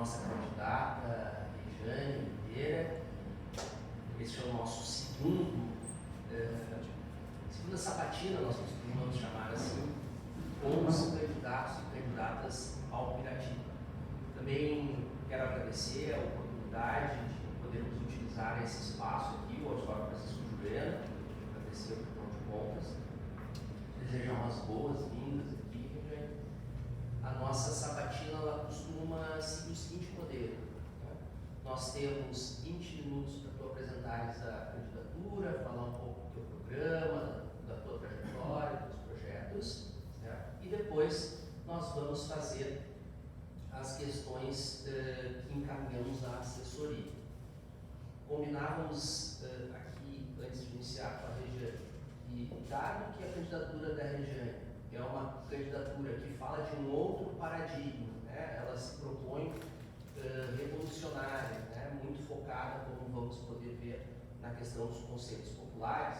nossa candidata, Regiane Oliveira. Esse é o nosso segunda sabatina, nós costumamos chamar assim, com os candidatos e candidatas ao Piratini. Também quero agradecer a oportunidade de podermos utilizar esse espaço aqui, o Auditório Francisco Juliano, agradecer ao Tribunal de Contas, desejar umas boas-vindas aqui. A nossa sabatina ela costuma seguir o seguinte modelo. Nós temos 20 minutos para tu apresentares a candidatura, falar um pouco do teu programa, da tua trajetória, dos projetos, certo? E depois nós vamos fazer as questões que encaminhamos à assessoria. Combinávamos aqui, antes de iniciar com a Regiane, e dado que a candidatura da Regiane é uma candidatura que fala de um outro paradigma, né? Ela se propõe revolucionária, né? Muito focada, como vamos poder ver, na questão dos conselhos populares,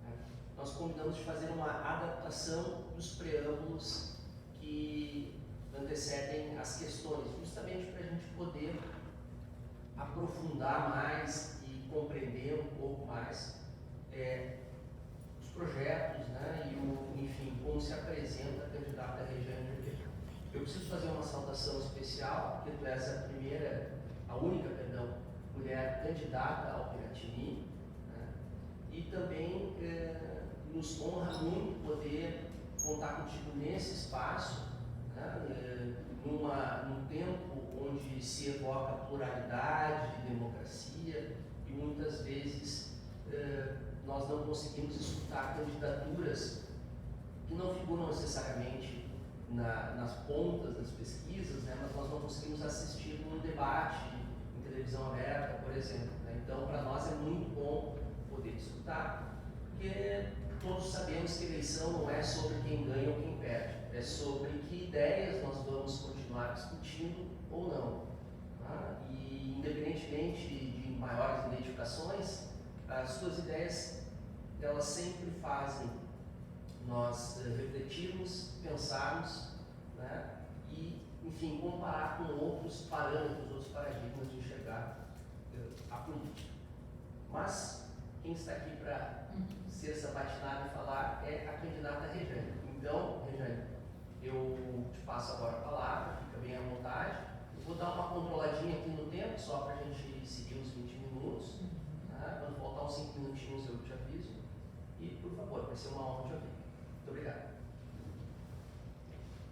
né? Nós combinamos de fazer uma adaptação dos preâmbulos que antecedem as questões, justamente para a gente poder aprofundar mais e compreender um pouco mais os projetos, né? E enfim, como se apresenta a candidata Regiane Oliveira. Eu preciso fazer uma saudação especial, porque tu és a única mulher candidata ao Piratini, né? E também nos honra muito poder contar contigo nesse espaço, né? Num tempo onde se evoca pluralidade, democracia, e muitas vezes nós não conseguimos escutar candidaturas que não figuram necessariamente nas pontas das pesquisas, né? Mas nós não conseguimos assistir num debate em televisão aberta, por exemplo, né? Então, para nós é muito bom poder escutar, porque todos sabemos que eleição não é sobre quem ganha ou quem perde, é sobre que ideias nós vamos continuar discutindo ou não. Tá? E, independentemente de maiores identificações, as suas ideias, elas sempre fazem nós refletirmos, pensarmos, né? E, enfim, comparar com outros parâmetros, outros paradigmas de enxergar a política. Mas quem está aqui para ser sabatinado e falar é a candidata Regiane. Então, Regiane, eu te passo agora a palavra, fica bem à vontade. Eu vou dar uma controladinha aqui no tempo, só para a gente seguir os 20 minutos. Né? Quando faltar uns 5 minutinhos eu te aviso. E, por favor, vai ser uma honra te ouvir. Muito obrigado.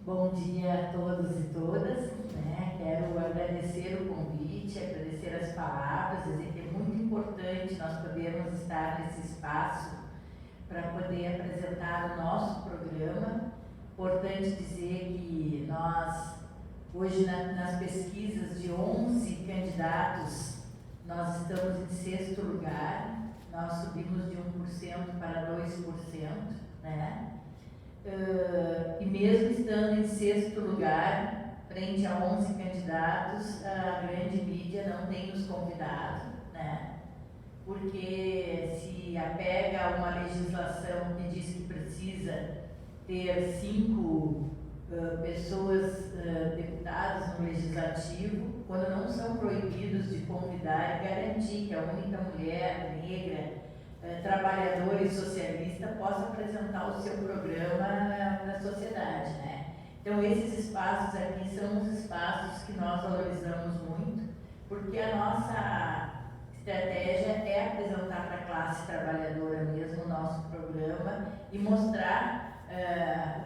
Bom dia a todos e todas, né? Quero agradecer o convite, agradecer as palavras, dizer que é muito importante nós podermos estar nesse espaço para poder apresentar o nosso programa. Importante dizer que nós, hoje nas pesquisas de 11 candidatos, nós estamos em 6º lugar, nós subimos de 1% para 2%, né? E mesmo estando em 6º lugar, frente a 11 candidatos, a grande mídia não tem nos convidado, né? Porque se apega a uma legislação que diz que precisa ter 5 pessoas, deputados no legislativo, quando não são proibidos de convidar e garantir que a única mulher negra, trabalhador e socialista possa apresentar o seu programa na sociedade, né? Então, esses espaços aqui são os espaços que nós valorizamos muito, porque a nossa estratégia é apresentar para a classe trabalhadora mesmo o nosso programa e mostrar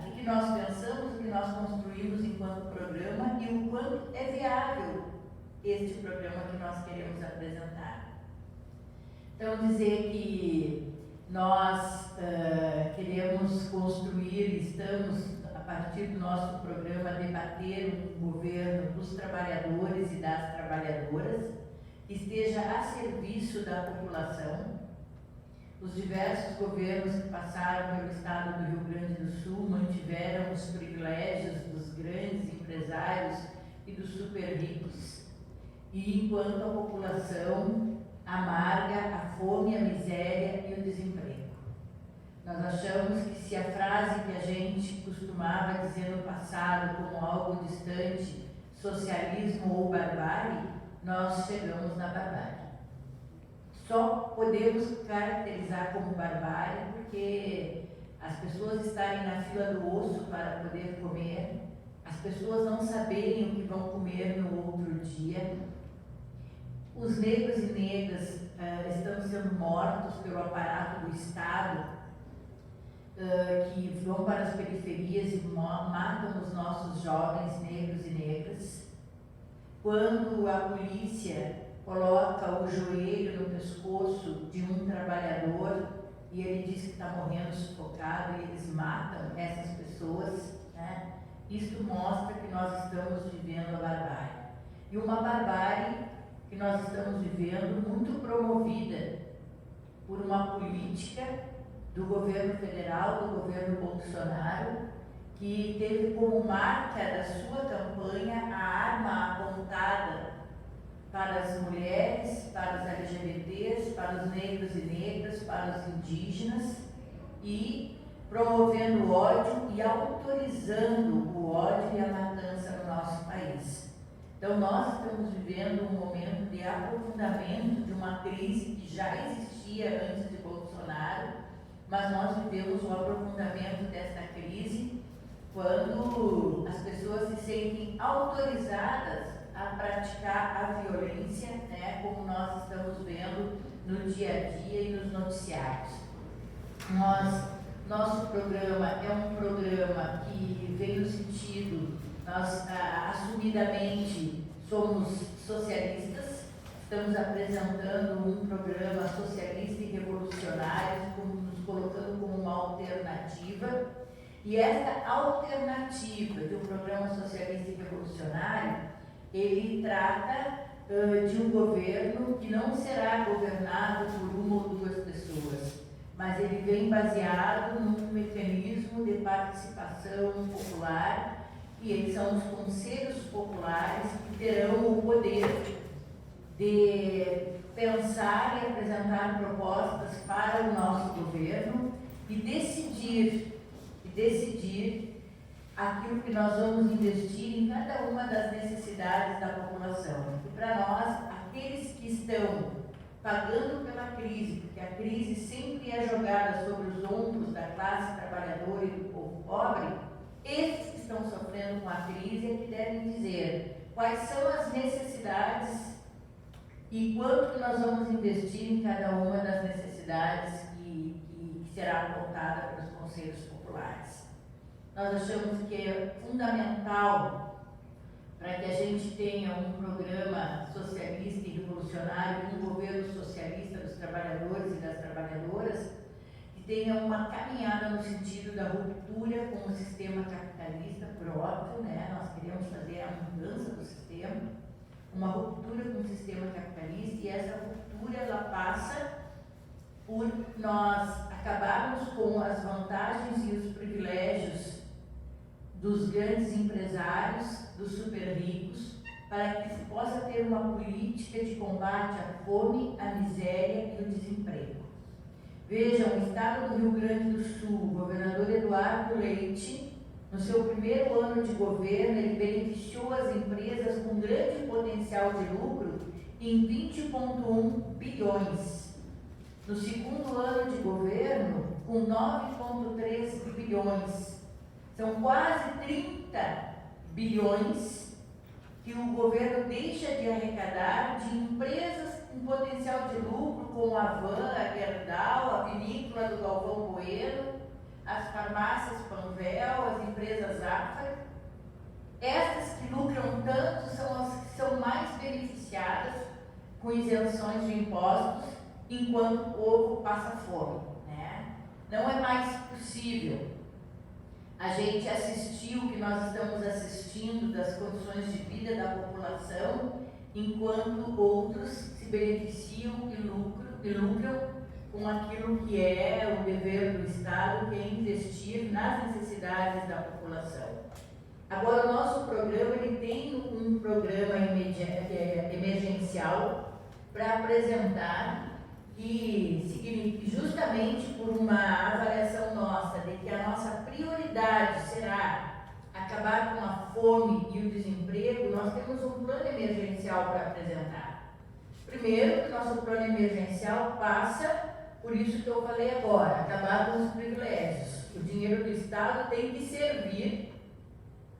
o que nós pensamos, o que nós construímos enquanto programa e o quanto é viável este programa que nós queremos apresentar. Então, dizer que nós queremos construir, estamos, a partir do nosso programa, debater um governo dos trabalhadores e das trabalhadoras, que esteja a serviço da população. Os diversos governos que passaram pelo estado do Rio Grande do Sul mantiveram os privilégios dos grandes empresários e dos super ricos. E enquanto a população amarga a fome, a miséria e o desemprego. Nós achamos que se a frase que a gente costumava dizer no passado como algo distante socialismo ou barbárie, nós chegamos na barbárie. Só podemos caracterizar como barbárie porque as pessoas estarem na fila do osso para poder comer, as pessoas não saberem o que vão comer no outro dia, os negros e negras estão sendo mortos pelo aparato do Estado, que vão para as periferias e matam os nossos jovens negros e negras. Quando a polícia coloca o joelho no pescoço de um trabalhador e ele diz que está morrendo sufocado e eles matam essas pessoas, né? Isso mostra que nós estamos vivendo a barbárie. E uma barbárie que nós estamos vivendo muito promovida por uma política do governo federal, do governo Bolsonaro, que teve como marca da sua campanha a arma apontada para as mulheres, para os LGBTs, para os negros e negras, para os indígenas, e promovendo o ódio e autorizando o ódio e a matança no nosso país. Então nós estamos vivendo um momento de aprofundamento de uma crise que já existia antes de Bolsonaro, mas nós vivemos o aprofundamento desta crise quando as pessoas se sentem autorizadas a praticar a violência, né, como nós estamos vendo no dia a dia e nos noticiários. Nosso programa é um programa que vem no sentido, nós assumidamente somos socialistas, estamos apresentando um programa socialista e revolucionário, nos colocando como uma alternativa, e essa alternativa de um programa socialista e revolucionário, ele trata de um governo que não será governado por uma ou duas pessoas, mas ele vem baseado num mecanismo de participação popular, e eles são os conselhos populares que terão o poder de pensar e apresentar propostas para o nosso governo e decidir aquilo que nós vamos investir em cada uma das necessidades da população. E para nós, aqueles que estão pagando pela crise, porque a crise sempre é jogada sobre os ombros da classe trabalhadora e do povo pobre, esses que estão sofrendo com a crise é que devem dizer quais são as necessidades e quanto nós vamos investir em cada uma das necessidades que será apontada pelos conselhos populares. Nós achamos que é fundamental para que a gente tenha um programa socialista e revolucionário, um governo socialista dos trabalhadores e das trabalhadoras, que tenha uma caminhada no sentido da ruptura com o sistema capitalista próprio, né? Nós queremos fazer a mudança do sistema, uma ruptura com o sistema capitalista, e essa ruptura ela passa por nós acabarmos com as vantagens e os privilégios dos grandes empresários, dos super ricos, para que se possa ter uma política de combate à fome, à miséria e ao desemprego. Vejam, o estado do Rio Grande do Sul, o governador Eduardo Leite, no seu primeiro ano de governo, ele beneficiou as empresas com grande potencial de lucro em 20,1 bilhões. No segundo ano de governo, com 9,3 bilhões. São quase 30 bilhões que o governo deixa de arrecadar de empresas com potencial de lucro, como a Van, a Gerdau, a vinícola do Galvão Bueno, as farmácias Panvel, as empresas Afra. Essas que lucram tanto são as que são mais beneficiadas com isenções de impostos, enquanto o povo passa fome, né? Não é mais possível a gente assistir o que nós estamos assistindo das condições de vida da população, enquanto outros se beneficiam e lucram com aquilo que é o dever do Estado, que é investir nas necessidades da população. Agora, o nosso programa ele tem um programa emergencial para apresentar, que justamente por uma avaliação nossa de que a nossa prioridade será a acabar com a fome e o desemprego, nós temos um plano emergencial para apresentar. Primeiro, que o nosso plano emergencial passa por isso que eu falei agora, acabar com os privilégios. O dinheiro do Estado tem que servir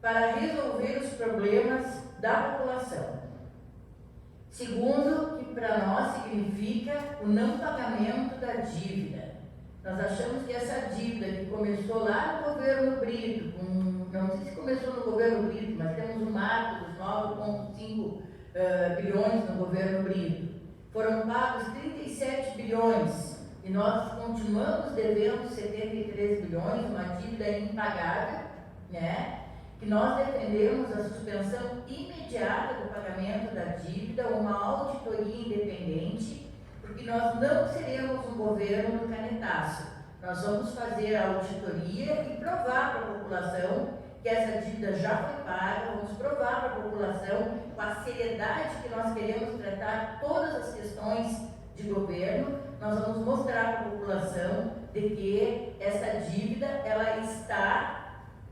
para resolver os problemas da população. Segundo, que para nós significa o não pagamento da dívida. Nós achamos que essa dívida que começou lá no governo Brito, não sei se começou no governo Brito, mas temos um marco dos 9,5 bilhões no governo Brito. Foram pagos 37 bilhões e nós continuamos devendo 73 bilhões, uma dívida impagável, né? Que nós defendemos a suspensão imediata do pagamento da dívida, uma auditoria independente, porque nós não seremos um governo do canetaço. Nós vamos fazer a auditoria e provar para a população que essa dívida já foi paga, vamos provar para a população com a seriedade que nós queremos tratar todas as questões de governo, nós vamos mostrar para a população de que essa dívida ela está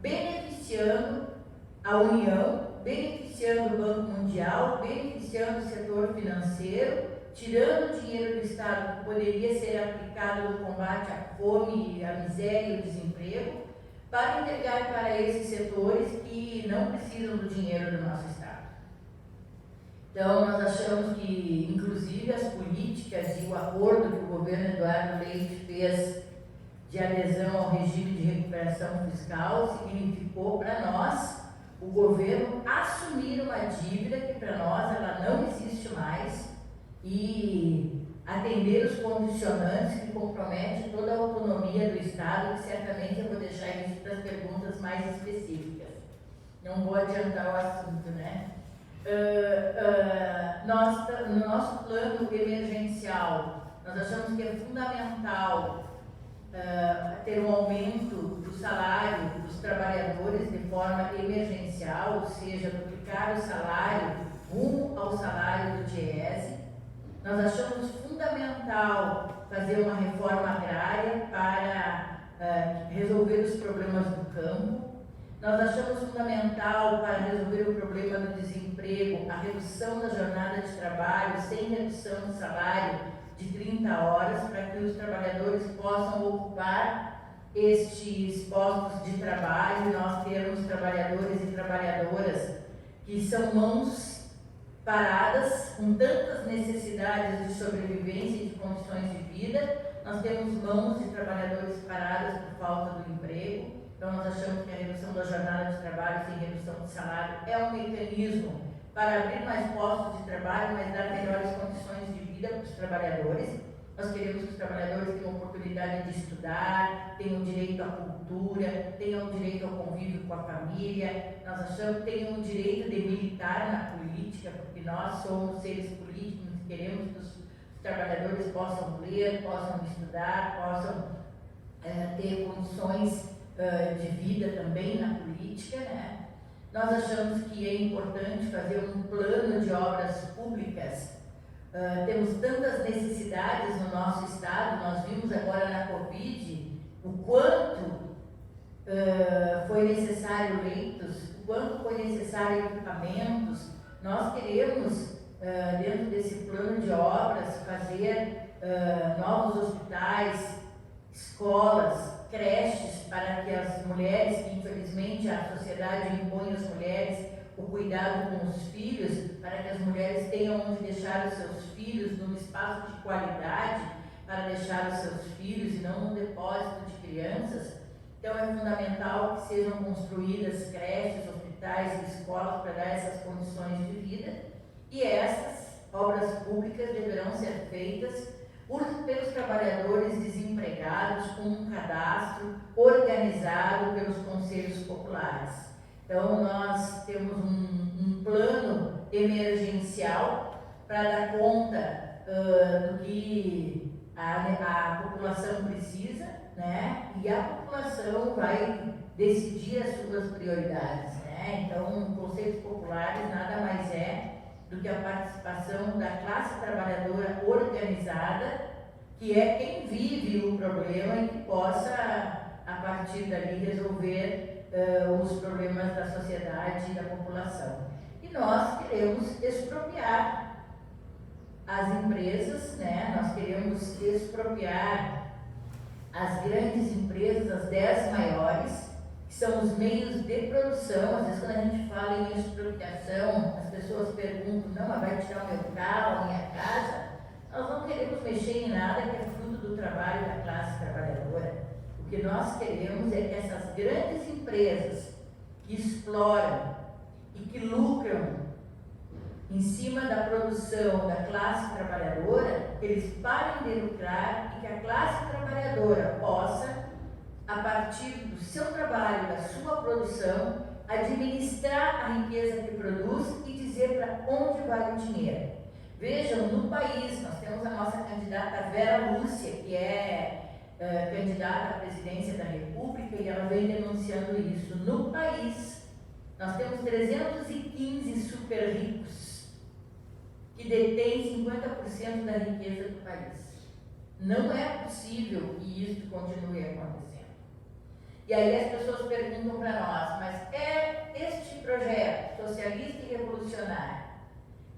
beneficiando a União, beneficiando o Banco Mundial, beneficiando o setor financeiro, tirando o dinheiro do Estado que poderia ser aplicado no combate à fome, à miséria e ao desemprego, para entregar para esses setores que não precisam do dinheiro do nosso Estado. Então, nós achamos que, inclusive, as políticas e o acordo que o governo Eduardo Leite fez de adesão ao regime de recuperação fiscal significou para nós, o governo, assumir uma dívida que para nós ela não existe mais e atender os condicionantes que comprometem toda a autonomia do Estado, que certamente eu vou deixar isso para as perguntas mais específicas. Não vou adiantar o assunto, né? No nosso plano emergencial, nós achamos que é fundamental ter um aumento do salário dos trabalhadores de forma emergencial, ou seja, duplicar o salário rumo ao salário do DIEESE. Nós achamos fundamental fazer uma reforma agrária para resolver os problemas do campo. Nós achamos fundamental para resolver o problema do desemprego a redução da jornada de trabalho sem redução de salário de 30 horas, para que os trabalhadores possam ocupar estes postos de trabalho e nós termos trabalhadores e trabalhadoras que são mãos paradas, com tantas necessidades de sobrevivência e de condições de vida. Nós temos mãos de trabalhadores paradas por falta do emprego. Então, nós achamos que a redução da jornada de trabalho sem redução de salário é um mecanismo para abrir mais postos de trabalho, mas dar melhores condições de vida para os trabalhadores. Nós queremos que os trabalhadores tenham oportunidade de estudar, tenham direito à cultura, tenham direito ao convívio com a família. Nós achamos que tenham o direito de militar na política, porque nós somos seres políticos e queremos que os trabalhadores possam ler, possam estudar, possam ter condições de vida também na política, né? Nós achamos que é importante fazer um plano de obras públicas. Temos tantas necessidades no nosso estado, nós vimos agora na Covid o quanto foi necessário leitos, o quanto foi necessário equipamentos. Nós queremos, dentro desse plano de obras, fazer novos hospitais, escolas, creches, para que as mulheres, que infelizmente a sociedade impõe às mulheres o cuidado com os filhos, para que as mulheres tenham onde deixar os seus filhos, num espaço de qualidade, para deixar os seus filhos e não num depósito de crianças. Então é fundamental que sejam construídas creches, hospitais e escolas para dar essas condições de vida, e essas obras públicas deverão ser feitas pelos trabalhadores desempregados, com um cadastro organizado pelos conselhos populares. Então, nós temos um plano emergencial para dar conta do que a população precisa, né? E a população vai decidir as suas prioridades, né? Então, conselhos populares nada mais é do que a participação da classe trabalhadora organizada, que é quem vive o problema e que possa, a partir dali, resolver os problemas da sociedade e da população. E nós queremos expropriar as empresas, né? Nós queremos expropriar as grandes empresas, as 10 maiores, que são os meios de produção. Às vezes, quando a gente fala em expropriação, as pessoas perguntam: não, mas vai tirar o meu carro, a minha casa? Nós não queremos mexer em nada que é fruto do trabalho da classe trabalhadora. O que nós queremos é que essas grandes empresas que exploram e que lucram em cima da produção da classe trabalhadora, eles parem de lucrar e que a classe trabalhadora possa, a partir do seu trabalho, da sua produção, administrar a riqueza que produz e dizer para onde vai o dinheiro. Vejam, no país, nós temos a nossa candidata Vera Lúcia, que é candidata à presidência da República, e ela vem denunciando isso. No país, nós temos 315 super ricos que detêm 50% da riqueza do país. Não é possível que isso continue acontecendo. E aí as pessoas perguntam para nós: mas é este projeto socialista e revolucionário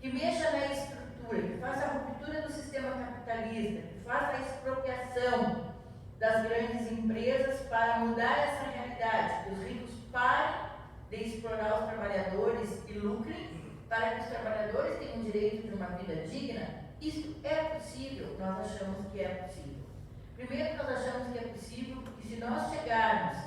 que mexa na estrutura, que faz a ruptura do sistema capitalista, que faz a expropriação das grandes empresas para mudar essa realidade, que os ricos parem de explorar os trabalhadores e lucrem para que os trabalhadores tenham o direito de uma vida digna? Isso é possível? Nós achamos que é possível. Primeiro, nós achamos que é possível porque se nós chegarmos,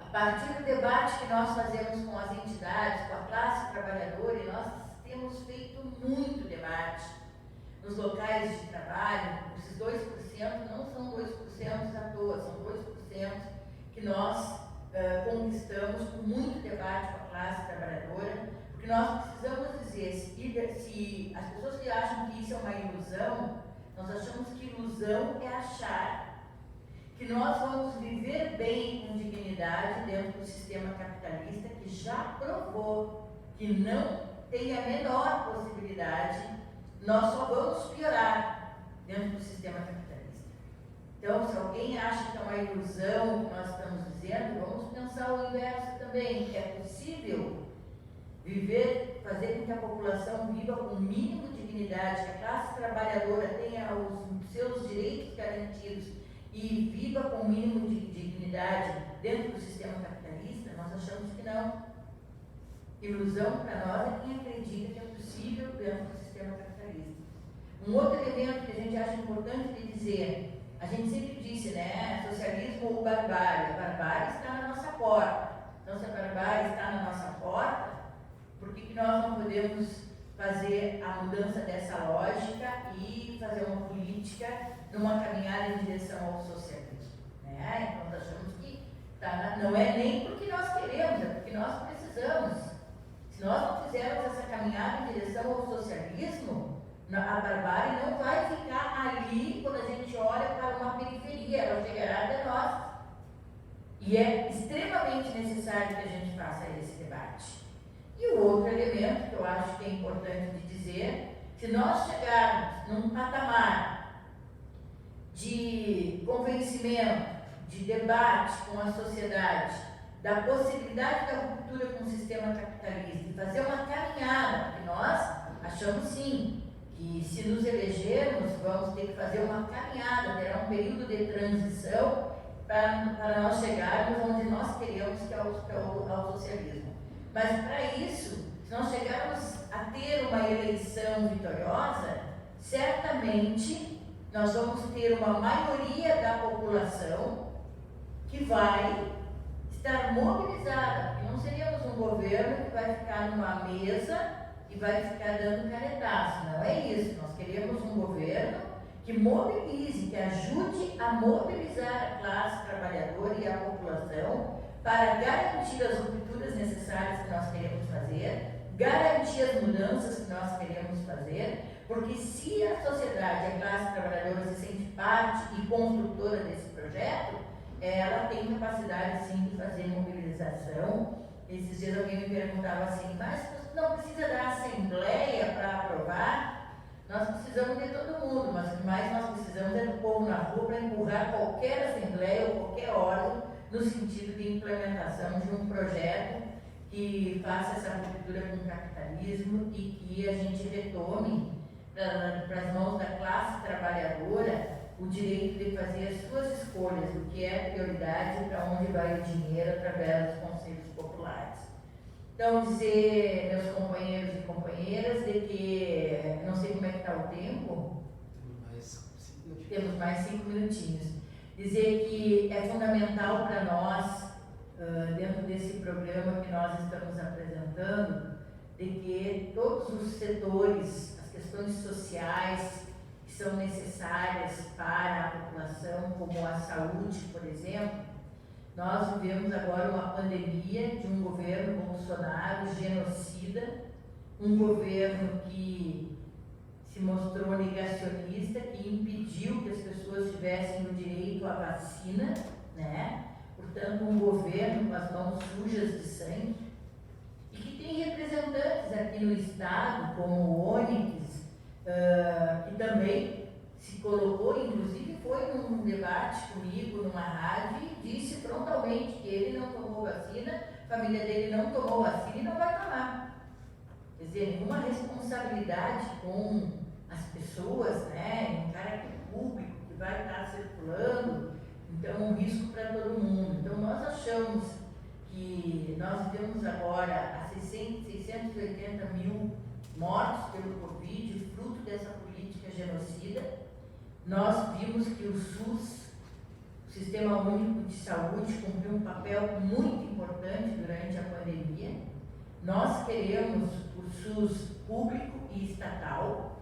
a partir do debate que nós fazemos com as entidades, com a classe trabalhadora, e nós temos feito muito debate nos locais de trabalho, esses 2% não são 2% à toa, são 2% que nós conquistamos com muito debate com a classe trabalhadora, porque nós precisamos dizer, se as pessoas que acham que isso é uma ilusão, nós achamos que ilusão é achar que nós vamos viver bem com dignidade dentro do sistema capitalista, que já provou que não tem a menor possibilidade. Nós só vamos piorar dentro do sistema capitalista. Então, se alguém acha que é uma ilusão o que nós estamos dizendo, vamos pensar o inverso também. É possível viver, fazer com que a população viva com o mínimo de dignidade, que a classe trabalhadora tenha os seus direitos garantidos e viva com o mínimo de dignidade dentro do sistema capitalista? Nós achamos que não. Ilusão para nós é quem acredita que é possível dentro do sistema capitalista. Um outro elemento que a gente acha importante de dizer: a gente sempre disse, né, socialismo ou barbárie. A barbárie está na nossa porta. Então, se a barbárie está na nossa porta, por que nós não podemos fazer a mudança dessa lógica e fazer uma política numa caminhada em direção ao socialismo? Né? Então, nós achamos que não é nem porque nós queremos, é porque nós precisamos. Se nós não fizermos essa caminhada em direção ao socialismo, a barbárie não vai ficar ali quando a gente olha para uma periferia, ela chegará até nós. E é extremamente necessário que a gente faça esse debate. E o outro elemento que eu acho que é importante de dizer: se nós chegarmos num patamar de convencimento, de debate com a sociedade, da possibilidade da ruptura com o sistema capitalista, e fazer uma caminhada, porque nós achamos sim que se nos elegermos vamos ter que fazer uma caminhada, terá um período de transição para nós chegarmos onde nós queremos, que é ao socialismo. Mas para isso, se nós chegarmos a ter uma eleição vitoriosa, certamente nós vamos ter uma maioria da população que vai estar mobilizada, porque não seríamos um governo que vai ficar numa mesa e vai ficar dando canetaço. Não é isso. Nós queremos um governo que mobilize, que ajude a mobilizar a classe trabalhadora e a população para garantir as rupturas necessárias que nós queremos fazer, garantir as mudanças que nós queremos fazer, porque se a sociedade, a classe trabalhadora se sente parte e construtora desse projeto, ela tem capacidade sim de fazer mobilização. Esses dias alguém me perguntava assim: mas não precisa da assembleia para aprovar? Nós precisamos de todo mundo, mas o que mais nós precisamos é do povo na rua para empurrar qualquer assembleia ou qualquer órgão no sentido de implementação implementação de um projeto que faça essa ruptura com o capitalismo e que a gente retome para as mãos da classe trabalhadora o direito de fazer as suas escolhas, do que é prioridade e para onde vai o dinheiro através dos conselhos populares. Então, dizer, meus companheiros e companheiras, de que, não sei como é que está o tempo, temos mais 5 minutinhos, dizer que é fundamental para nós, dentro desse programa que nós estamos apresentando, de que todos os setores, as questões sociais que são necessárias para a população, como a saúde, por exemplo. Nós vivemos agora uma pandemia de um governo Bolsonaro genocida, um governo que se mostrou negacionista, que impediu que as pessoas tivessem o direito à vacina, né? Portanto, um governo com as mãos sujas de sangue, e que tem representantes aqui no Estado, como o Onyx, que também se colocou, inclusive foi num debate comigo numa rádio e disse frontalmente que ele não tomou vacina, a família dele não tomou vacina e não vai tomar. Quer dizer, nenhuma responsabilidade com as pessoas, né? Um caráter público que vai estar circulando, então um risco para todo mundo. Então nós achamos que nós temos agora a 680 mil mortos pelo Covid, fruto dessa política genocida. Nós vimos que o SUS, o Sistema Único de Saúde, cumpriu um papel muito importante durante a pandemia. Nós queremos o SUS público e estatal.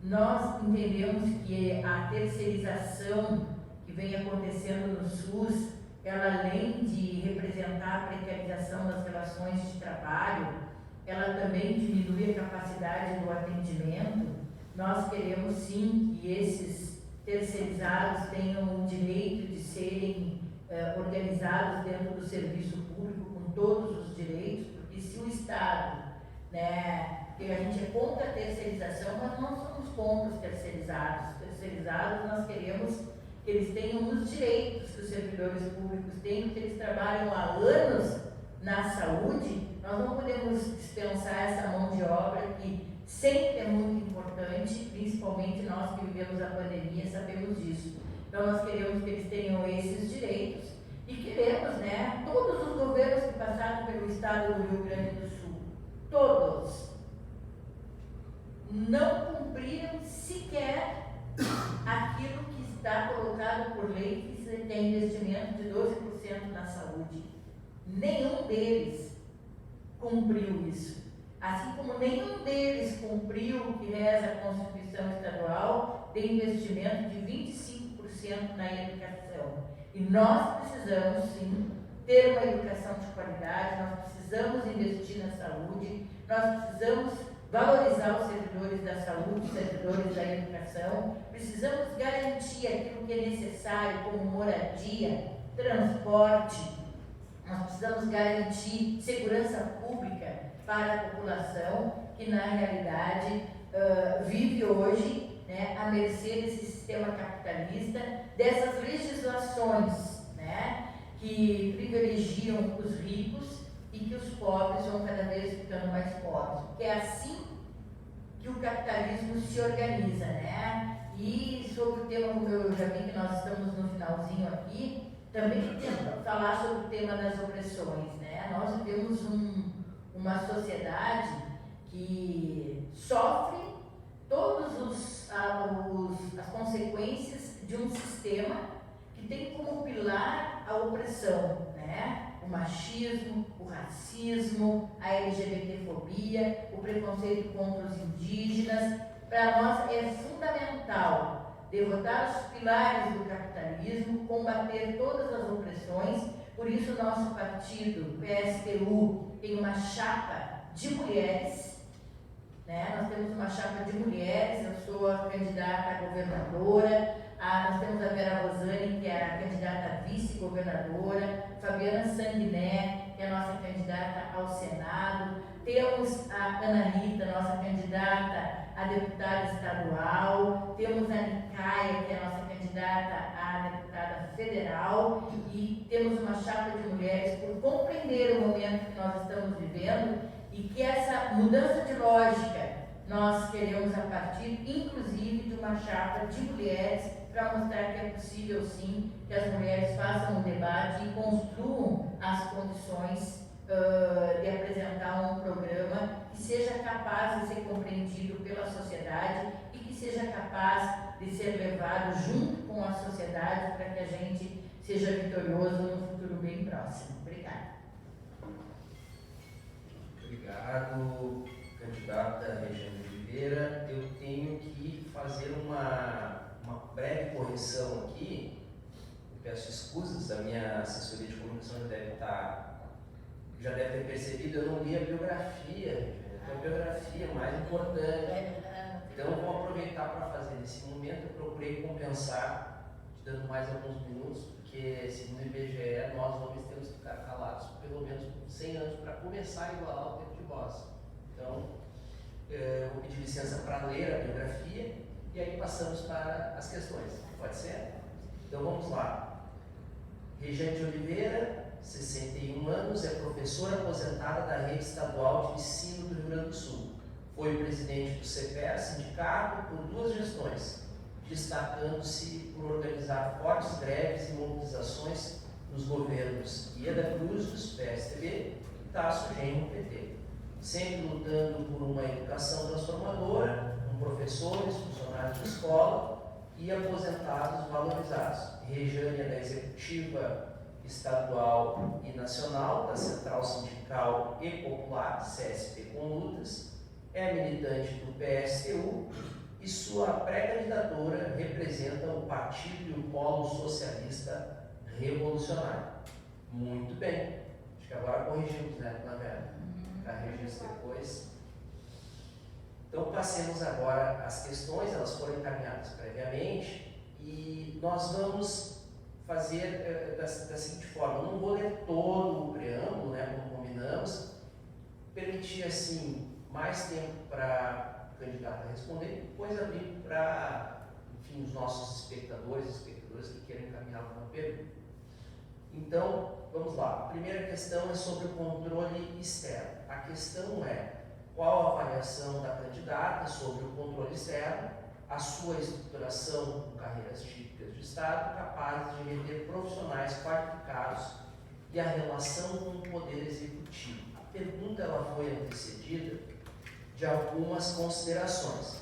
Nós entendemos que a terceirização que vem acontecendo no SUS, ela além de representar a precarização das relações de trabalho, ela também diminui a capacidade do atendimento. Nós queremos sim que esses terceirizados tenham o direito de serem organizados dentro do serviço público com todos os direitos, porque se o Estado, né, porque a gente é contra a terceirização, mas não somos contra os terceirizados. Os terceirizados nós queremos que eles tenham os direitos que os servidores públicos têm, porque eles trabalham há anos na saúde. Nós não podemos dispensar essa mão de obra que sempre é muito importante, principalmente nós que vivemos a pandemia sabemos disso. Então nós queremos que eles tenham esses direitos e queremos, né, todos os governos que passaram pelo estado do Rio Grande do Sul, todos, não cumpriram sequer aquilo que está colocado por lei, que tem investimento de 12% na saúde. Nenhum deles cumpriu isso. Assim como nenhum deles cumpriu o que reza a Constituição Estadual de investimento de 25% na educação. E nós precisamos, sim, ter uma educação de qualidade, nós precisamos investir na saúde, nós precisamos valorizar os servidores da saúde, os servidores da educação, precisamos garantir aquilo que é necessário, como moradia, transporte, nós precisamos garantir segurança pública para a população que, na realidade, vive hoje, né, à mercê desse sistema capitalista, dessas legislações, né, que privilegiam os ricos e que os pobres vão cada vez ficando mais pobres. Porque é assim que o capitalismo se organiza, né? E sobre o tema, como eu já vi que nós estamos no finalzinho aqui, também tento falar sobre o tema das opressões, né? Nós vivemos uma sociedade que sofre todas as consequências de um sistema que tem como pilar a opressão, né? O machismo, o racismo, a LGBTfobia, o preconceito contra os indígenas. Para nós é fundamental derrotar os pilares do capitalismo, combater todas as opressões. Por isso, o nosso partido, PSTU, tem uma chapa de mulheres, né? Nós temos uma chapa de mulheres, eu sou a candidata a governadora, nós temos a Vera Rosane, que é a candidata a vice-governadora, Fabiana Sanguiné, que é a nossa candidata ao Senado, temos a Ana Rita, nossa candidata a deputada estadual, temos a Nicaia, que é a nossa candidata candidata a deputada federal e temos uma chapa de mulheres por compreender o momento que nós estamos vivendo e que essa mudança de lógica nós queremos a partir, inclusive, de uma chapa de mulheres para mostrar que é possível, sim, que as mulheres façam um debate e construam as condições de apresentar um programa que seja capaz de ser compreendido pela sociedade e que seja capaz de ser levado junto com a sociedade para que a gente seja vitorioso no futuro bem próximo. Obrigada. Obrigado, candidata Regiane Oliveira. Eu tenho que fazer uma breve correção aqui. Eu peço escusas, da minha assessoria de comunicação já deve ter percebido, eu não li a biografia. Então, a biografia é mais importante. Então, eu vou aproveitar para fazer nesse momento. Eu procurei compensar, te dando mais alguns minutos, porque, segundo o IBGE, nós homens temos que ficar calados por pelo menos 100 anos para começar a igualar o tempo de voz. Então, eu vou pedir licença para ler a biografia e aí passamos para as questões. Pode ser? Então, vamos lá. Regiane de Oliveira, 61 anos, é professora aposentada da Rede Estadual de Ensino do Rio Grande do Sul. Foi presidente do CEPER, sindicato, por 2 gestões, destacando-se por organizar fortes greves e mobilizações nos governos Ieda Cruz, dos PSDB, e Tasso Genro, PT. Sempre lutando por uma educação transformadora, com professores, funcionários de escola e aposentados valorizados. Regiane é da Executiva Estadual e Nacional, da Central Sindical e Popular, CSP com lutas, é militante do PSTU e sua pré-candidatura representa o Partido e o Polo Socialista Revolucionário. Muito bem. Acho que agora corrigimos, né, Clavera? Para registro depois. Então, passemos agora às questões, elas foram encaminhadas previamente e nós vamos fazer da seguinte forma: eu não vou ler todo o preâmbulo, né, como combinamos, permitir assim mais tempo para o candidato responder e depois abrir para, enfim, os nossos espectadores e espectadoras que queiram encaminhar alguma pergunta. Então, vamos lá. A primeira questão é sobre o controle externo. A questão é: qual a avaliação da candidata sobre o controle externo, a sua estruturação com carreiras típicas de Estado, capazes de reter profissionais qualificados e a relação com o Poder Executivo. A pergunta ela foi antecedida de algumas considerações.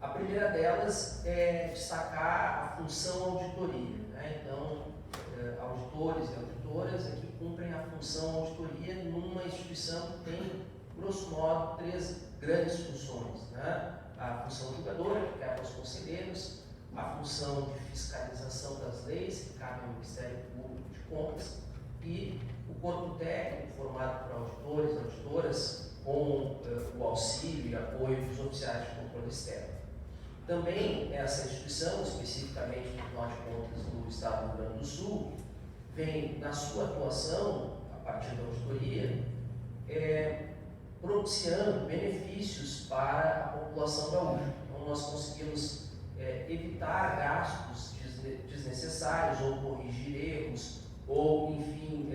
A primeira delas é destacar a função auditoria, né? Então, auditores e auditoras aqui cumprem a função auditoria numa instituição que tem, grosso modo, 3 grandes funções, né? A função julgadora, que cabe aos conselheiros, a função de fiscalização das leis, que cabe ao Ministério Público de Contas, e o corpo técnico, formado por auditores e auditoras, com o auxílio e apoio dos oficiais de controle externo. Também essa instituição, especificamente no Tribunal de Contas do Estado do Rio Grande do Sul, vem na sua atuação, a partir da auditoria, propiciando benefícios para a população gaúcha. Então, nós conseguimos evitar gastos desnecessários ou corrigir erros ou, enfim,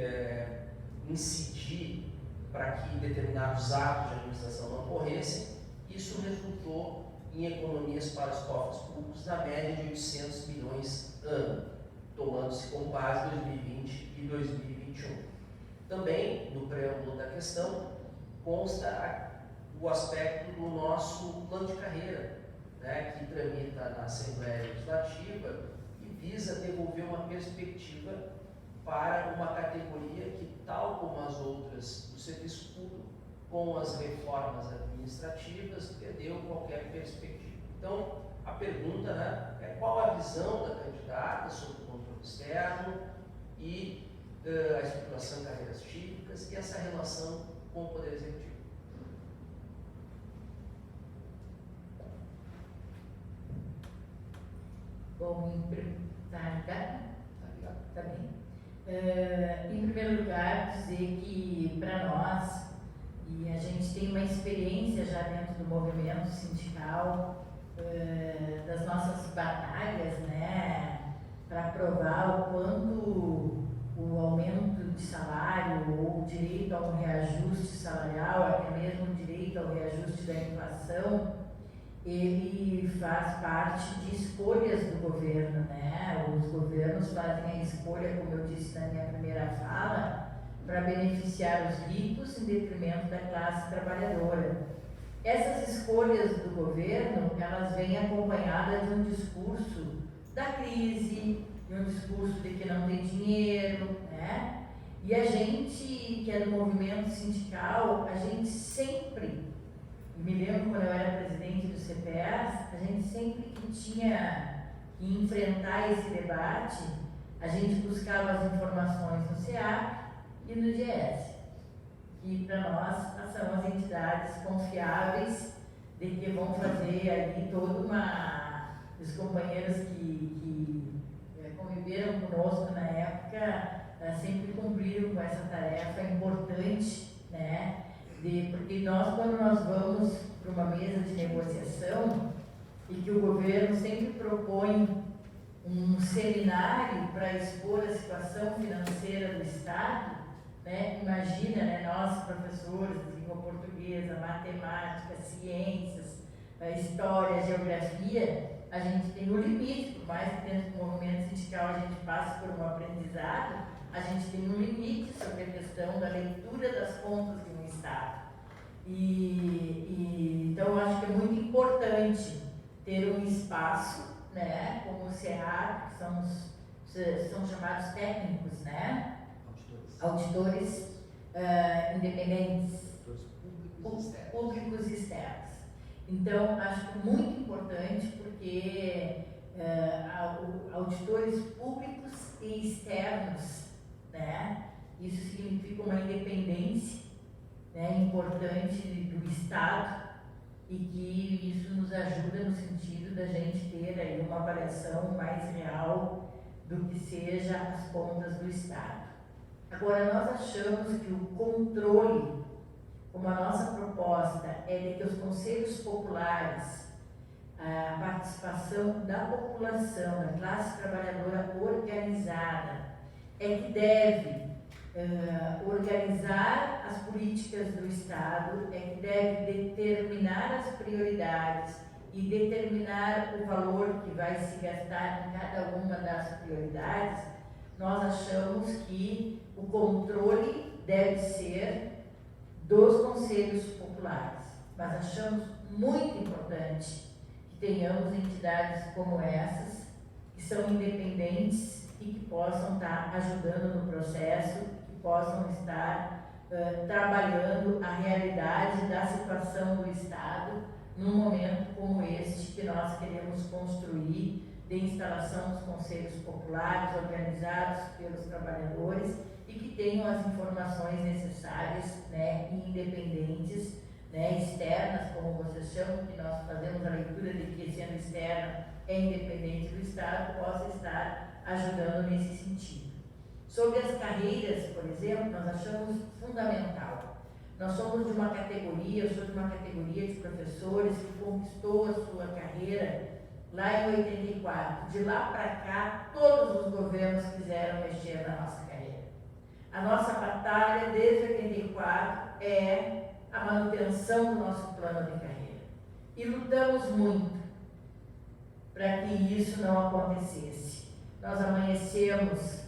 incidir para que determinados atos de administração não ocorressem. Isso resultou em economias para os cofres públicos na média de 800 milhões ano, tomando-se como base 2020 e 2021. Também, no preâmbulo da questão, consta o aspecto do nosso plano de carreira, né, que tramita na Assembleia Legislativa e visa devolver uma perspectiva para uma categoria que, tal como as outras do serviço público, com as reformas administrativas, perdeu qualquer perspectiva. Então, a pergunta, né, é qual a visão da candidata sobre o controle externo e a estruturação de carreiras típicas e essa relação com o Poder Executivo. Bom, tá bem. Em primeiro lugar, dizer que para nós, e a gente tem uma experiência já dentro do movimento sindical, das nossas batalhas, né, para provar o quanto o aumento de salário ou o direito a um reajuste salarial, até mesmo o direito ao reajuste da inflação, ele faz parte de escolhas do governo, né? Os governos fazem a escolha, como eu disse na minha primeira fala, para beneficiar os ricos em detrimento da classe trabalhadora. Essas escolhas do governo, elas vêm acompanhadas de um discurso da crise, de um discurso de que não tem dinheiro, né? E a gente, que é do movimento sindical, a gente sempre, me lembro quando eu era presidente do CPES, a gente sempre que tinha que enfrentar esse debate, a gente buscava as informações no SEAC e no DIEESE, que para nós são as entidades confiáveis de que vão fazer ali toda uma... Os companheiros que conviveram conosco na época sempre cumpriram com essa tarefa importante, né? Porque quando nós vamos para uma mesa de negociação e que o governo sempre propõe um seminário para expor a situação financeira do Estado, né? Imagina, né, nós professores de língua portuguesa, matemática, ciências, história, geografia, a gente tem um limite, por mais que dentro do movimento sindical a gente passe por um aprendizado, a gente tem um limite sobre a questão da leitura das contas de um Estado. Então eu acho que é muito importante ter um espaço, né, como o SEAC, que são chamados técnicos, né? Auditores independentes, públicos e externos. Então, acho muito importante porque auditores públicos e externos, né? Isso significa uma independência, né, importante do Estado e que isso nos ajuda no sentido da gente ter aí uma avaliação mais real do que seja as contas do Estado. Agora, nós achamos que o controle, como a nossa proposta é de que os conselhos populares, a participação da população, da classe trabalhadora organizada, é que deve organizar as políticas do Estado, é que deve determinar as prioridades e determinar o valor que vai se gastar em cada uma das prioridades. Nós achamos que o controle deve ser dos conselhos populares, mas achamos muito importante que tenhamos entidades como essas, que são independentes e que possam estar ajudando no processo, que possam estar trabalhando a realidade da situação do Estado num momento como este que nós queremos construir de instalação dos conselhos populares organizados pelos trabalhadores e que tenham as informações necessárias, né, independentes, né, externas, como vocês chamam, que nós fazemos a leitura de que, sendo externa, é independente do Estado, possa estar ajudando nesse sentido. Sobre as carreiras, por exemplo, nós achamos fundamental. Nós somos de uma categoria, eu sou de uma categoria de professores que conquistou a sua carreira lá em 84. De lá para cá, todos os governos quiseram mexer na nossa carreira. A nossa batalha desde 84 é a manutenção do nosso plano de carreira. E lutamos muito para que isso não acontecesse. Nós amanhecemos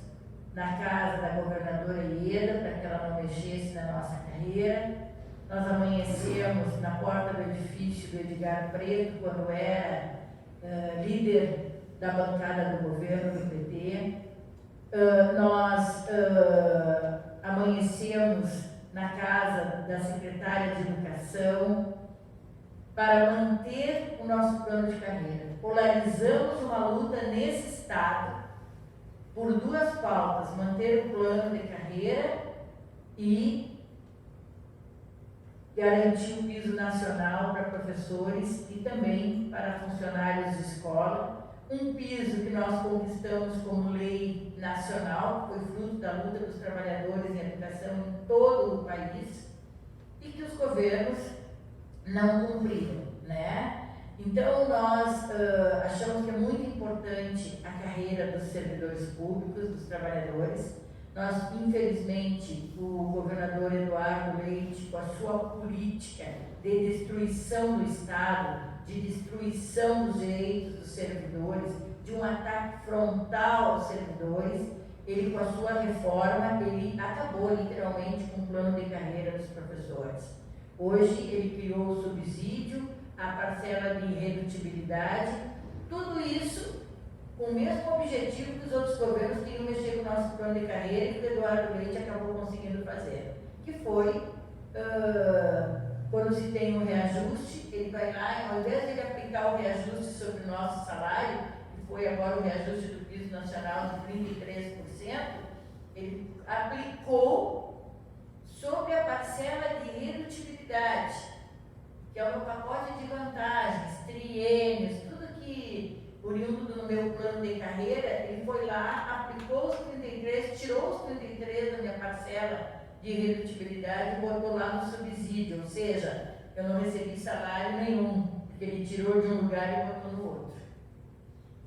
na casa da governadora Ieda para que ela não mexesse na nossa carreira. Nós amanhecemos na porta do edifício do Edgar Preto, quando era líder da bancada do governo do PT. Nós amanhecemos na casa da secretária de Educação para manter o nosso plano de carreira. Polarizamos uma luta nesse Estado por duas pautas: manter o plano de carreira e garantir o piso nacional para professores e também para funcionários de escola. Um piso que nós conquistamos como lei nacional, que foi fruto da luta dos trabalhadores em educação em todo o país, e que os governos não cumpriram, né? Então, nós achamos que é muito importante a carreira dos servidores públicos, dos trabalhadores. Nós, infelizmente, o governador Eduardo Leite, com a sua política de destruição do Estado, de destruição dos direitos dos servidores, de um ataque frontal aos servidores, ele, com a sua reforma, ele acabou literalmente com o plano de carreira dos professores. Hoje, ele criou o subsídio, a parcela de irredutibilidade, tudo isso com o mesmo objetivo que os outros governos queriam mexer com o nosso plano de carreira e que o Eduardo Leite acabou conseguindo fazer, que foi, quando se tem um reajuste, ele vai lá, ao invés de ele aplicar o reajuste sobre o nosso salário, que foi agora o reajuste do piso nacional de 33%, ele aplicou sobre a parcela de irredutibilidade, que é o meu pacote de vantagens, triênios, tudo que, oriundo do meu plano de carreira, ele foi lá, aplicou os 33, tirou os 33 da minha parcela de irredutibilidade e botou lá no subsídio, ou seja, eu não recebi salário nenhum, porque ele tirou de um lugar e botou no outro.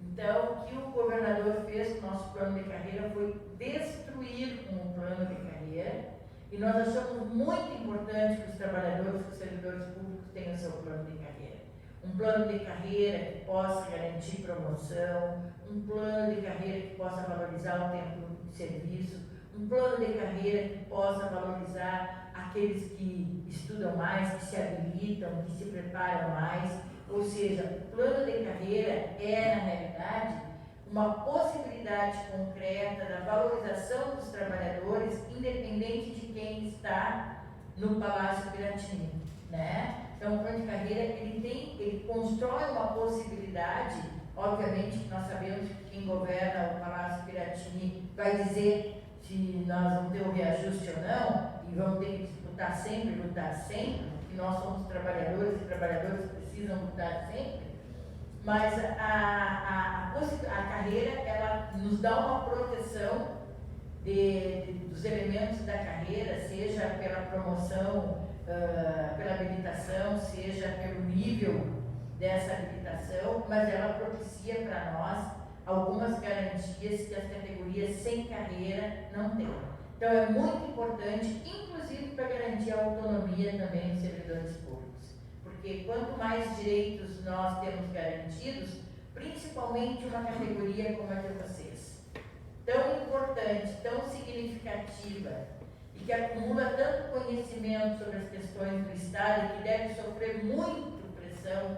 Então, o que o governador fez com o nosso plano de carreira foi destruir com o plano de carreira. E nós achamos muito importante que os trabalhadores, que os servidores públicos tenham seu plano de carreira. Um plano de carreira que possa garantir promoção, um plano de carreira que possa valorizar o tempo de serviço, um plano de carreira que possa valorizar aqueles que estudam mais, que se habilitam, que se preparam mais. Ou seja, o plano de carreira é, na realidade, uma possibilidade concreta da valorização dos trabalhadores, independente de quem está no Palácio Piratini, né? Então, o plano de carreira, ele constrói uma possibilidade, obviamente que nós sabemos que quem governa o Palácio Piratini vai dizer se nós vamos ter o reajuste ou não, e vamos ter que disputar sempre, lutar sempre, que nós somos trabalhadores e trabalhadores precisam lutar sempre. Mas a carreira, ela nos dá uma proteção dos elementos da carreira, seja pela promoção, pela habilitação, seja pelo nível dessa habilitação, mas ela propicia para nós algumas garantias que as categorias sem carreira não têm. Então é muito importante, inclusive para garantir a autonomia também dos servidores públicos. Porque quanto mais direitos nós temos garantidos, principalmente uma categoria como a de vocês, tão importante, tão significativa, e que acumula tanto conhecimento sobre as questões do Estado e que deve sofrer muito pressão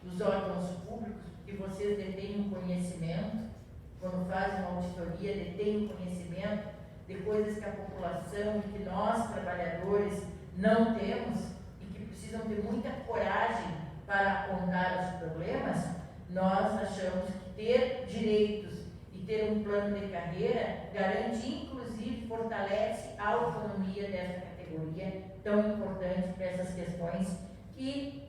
dos órgãos públicos, que vocês detêm um conhecimento, quando fazem uma auditoria, detêm um conhecimento de coisas que a população e que nós, trabalhadores, não temos, precisam ter muita coragem para apontar os problemas. Nós achamos que ter direitos e ter um plano de carreira garante, inclusive, fortalece a autonomia dessa categoria tão importante para essas questões que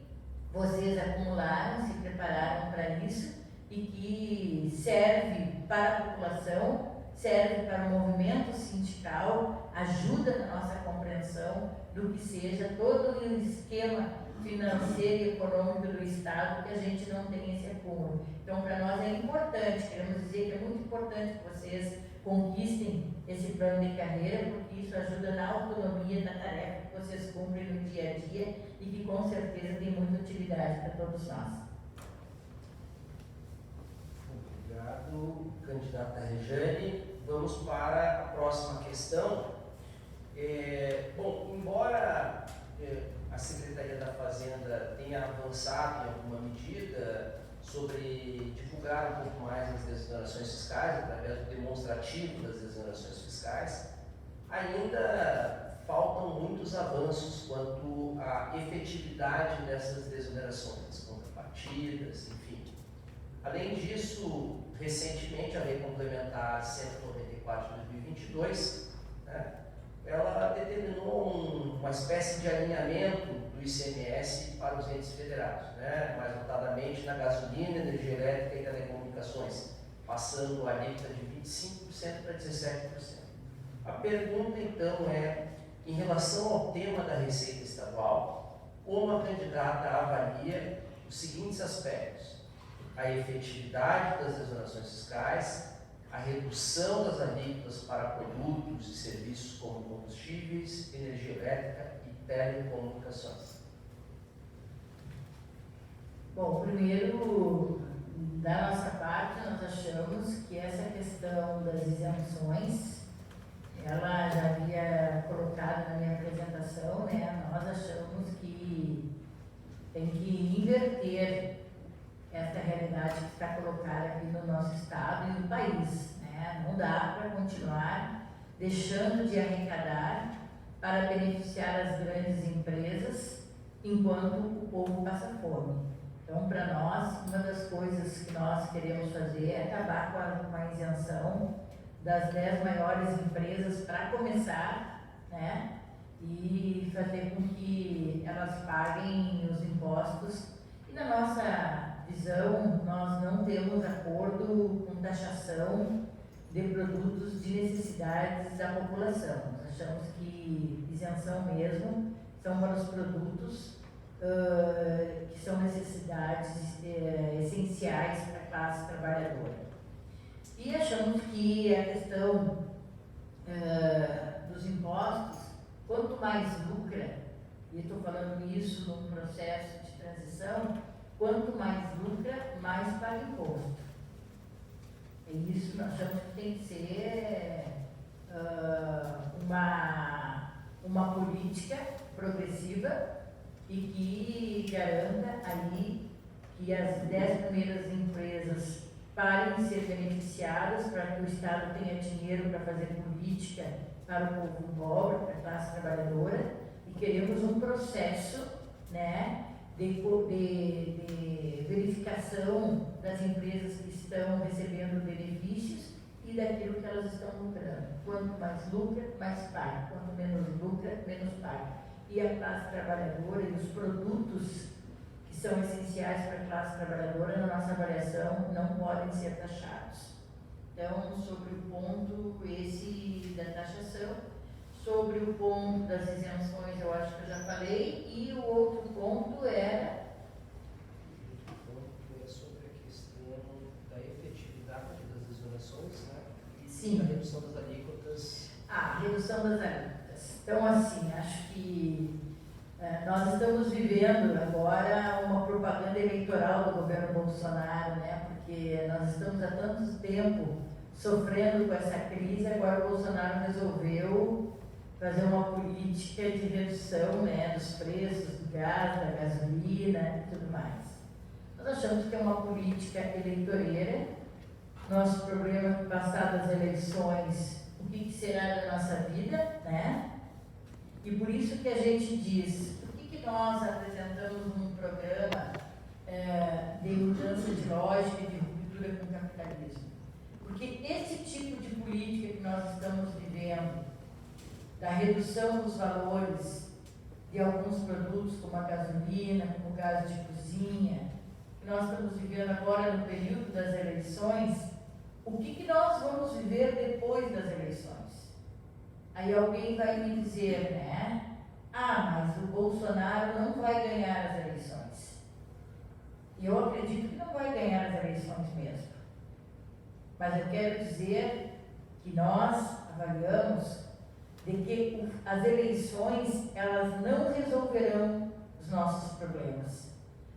vocês acumularam, se prepararam para isso e que serve para a população, serve para o movimento sindical, ajuda na nossa compreensão do que seja todo o esquema financeiro e econômico do Estado, que a gente não tem esse acúmulo. Então, para nós é importante, queremos dizer que é muito importante que vocês conquistem esse plano de carreira, porque isso ajuda na autonomia da tarefa que vocês cumprem no dia a dia e que com certeza tem muita utilidade para todos nós. Obrigado, candidata Rejane. Vamos para a próxima questão. Bom, embora a Secretaria da Fazenda tenha avançado em alguma medida sobre divulgar um pouco mais as desonerações fiscais, através do demonstrativo das desonerações fiscais, ainda faltam muitos avanços quanto à efetividade dessas desonerações, contrapartidas, enfim. Além disso, recentemente, a Lei Complementar 194 de 2022, né, ela determinou uma espécie de alinhamento do ICMS para os entes federados, né, mais notadamente na gasolina, energia elétrica e telecomunicações, passando a alíquota de 25% para 17%. A pergunta, então, é, em relação ao tema da Receita Estadual, como a candidata avalia os seguintes aspectos: a efetividade das exonerações fiscais, a redução das alíquotas para produtos e serviços como combustíveis, energia elétrica e telecomunicações. Bom, primeiro, da nossa parte, nós achamos que essa questão das isenções, ela já havia colocado na minha apresentação, né? Nós achamos que tem que inverter essa realidade que está colocada aqui no nosso estado e no país, né? Não dá para continuar deixando de arrecadar para beneficiar as grandes empresas enquanto o povo passa fome. Então, para nós, uma das coisas que nós queremos fazer é acabar com a isenção das 10 maiores empresas para começar, né? E fazer com que elas paguem os impostos. E na nossa visão, nós não temos acordo com taxação de produtos de necessidades da população. Nós achamos que isenção mesmo são para os produtos que são necessidades essenciais para a classe trabalhadora. E achamos que a questão dos impostos, quanto mais lucra, e estou falando isso num processo de transição, quanto mais lucra, mais paga imposto. E isso nós achamos que tem que ser uma política progressiva e que garanta aí que as 10 primeiras empresas parem de ser beneficiadas para que o Estado tenha dinheiro para fazer política para o povo pobre, para a classe trabalhadora, e queremos um processo, né, de verificação das empresas que estão recebendo benefícios e daquilo que elas estão lucrando. Quanto mais lucra, mais paga. Quanto menos lucra, menos paga. E a classe trabalhadora e os produtos que são essenciais para a classe trabalhadora, na nossa avaliação, não podem ser taxados. Então, sobre o ponto esse da taxação, sobre o ponto das isenções, eu acho que eu já falei, e o outro ponto era... O ponto é sobre a questão da efetividade das exonerações, né? Sim. E a redução das alíquotas. Ah, redução das alíquotas. Então, assim, acho que nós estamos vivendo agora uma propaganda eleitoral do governo Bolsonaro, né? Porque nós estamos há tanto tempo sofrendo com essa crise, agora o Bolsonaro resolveu fazer uma política de redução, né, dos preços do gás, da gasolina e tudo mais. Nós achamos que é uma política eleitoreira. Nosso problema é que, passadas as eleições, o que será da nossa vida, né? E por isso que a gente diz, por que nós apresentamos um programa de mudança de lógica e de ruptura com o capitalismo? Porque esse tipo de política que nós estamos vivendo, da redução dos valores de alguns produtos, como a gasolina, como o gás de cozinha, que nós estamos vivendo agora no período das eleições, o que nós vamos viver depois das eleições? Aí alguém vai me dizer, né? Ah, mas o Bolsonaro não vai ganhar as eleições. E eu acredito que não vai ganhar as eleições mesmo. Mas eu quero dizer que nós avaliamos de que as eleições, elas não resolverão os nossos problemas.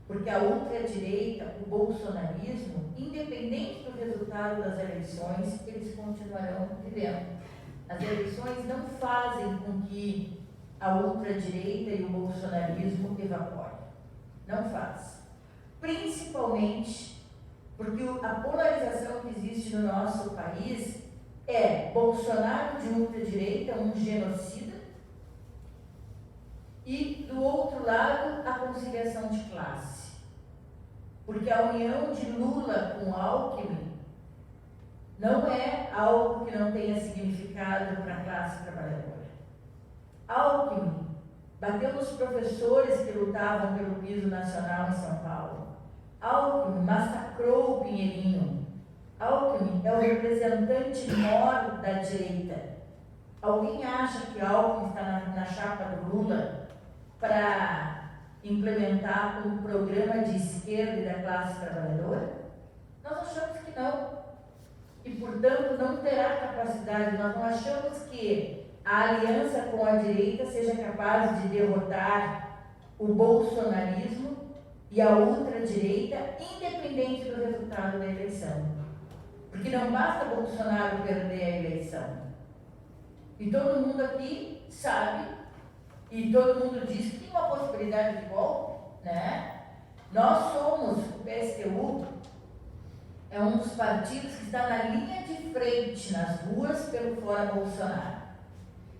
Porque a ultradireita, o bolsonarismo, independente do resultado das eleições, eles continuarão vivendo. As eleições não fazem com que a ultradireita e o bolsonarismo evaporem. Não faz. Principalmente porque a polarização que existe no nosso país é Bolsonaro de ultradireita, um genocida, e do outro lado a conciliação de classe. Porque a união de Lula com Alckmin não é algo que não tenha significado para a classe trabalhadora. Alckmin bateu nos professores que lutavam pelo piso nacional em São Paulo. Alckmin massacrou o Pinheirinho. Alckmin é o representante maior da direita. Alguém acha que Alckmin está na chapa do Lula para implementar um programa de esquerda e da classe trabalhadora? Nós achamos que não. E, portanto, não terá capacidade. Nós não achamos que a aliança com a direita seja capaz de derrotar o bolsonarismo e a ultradireita, independente do resultado da eleição. Porque não basta Bolsonaro perder a eleição. E todo mundo aqui sabe, e todo mundo diz que tem uma possibilidade de golpe, né? Nós somos, o PSTU, é um dos partidos que está na linha de frente, nas ruas, pelo Fora Bolsonaro.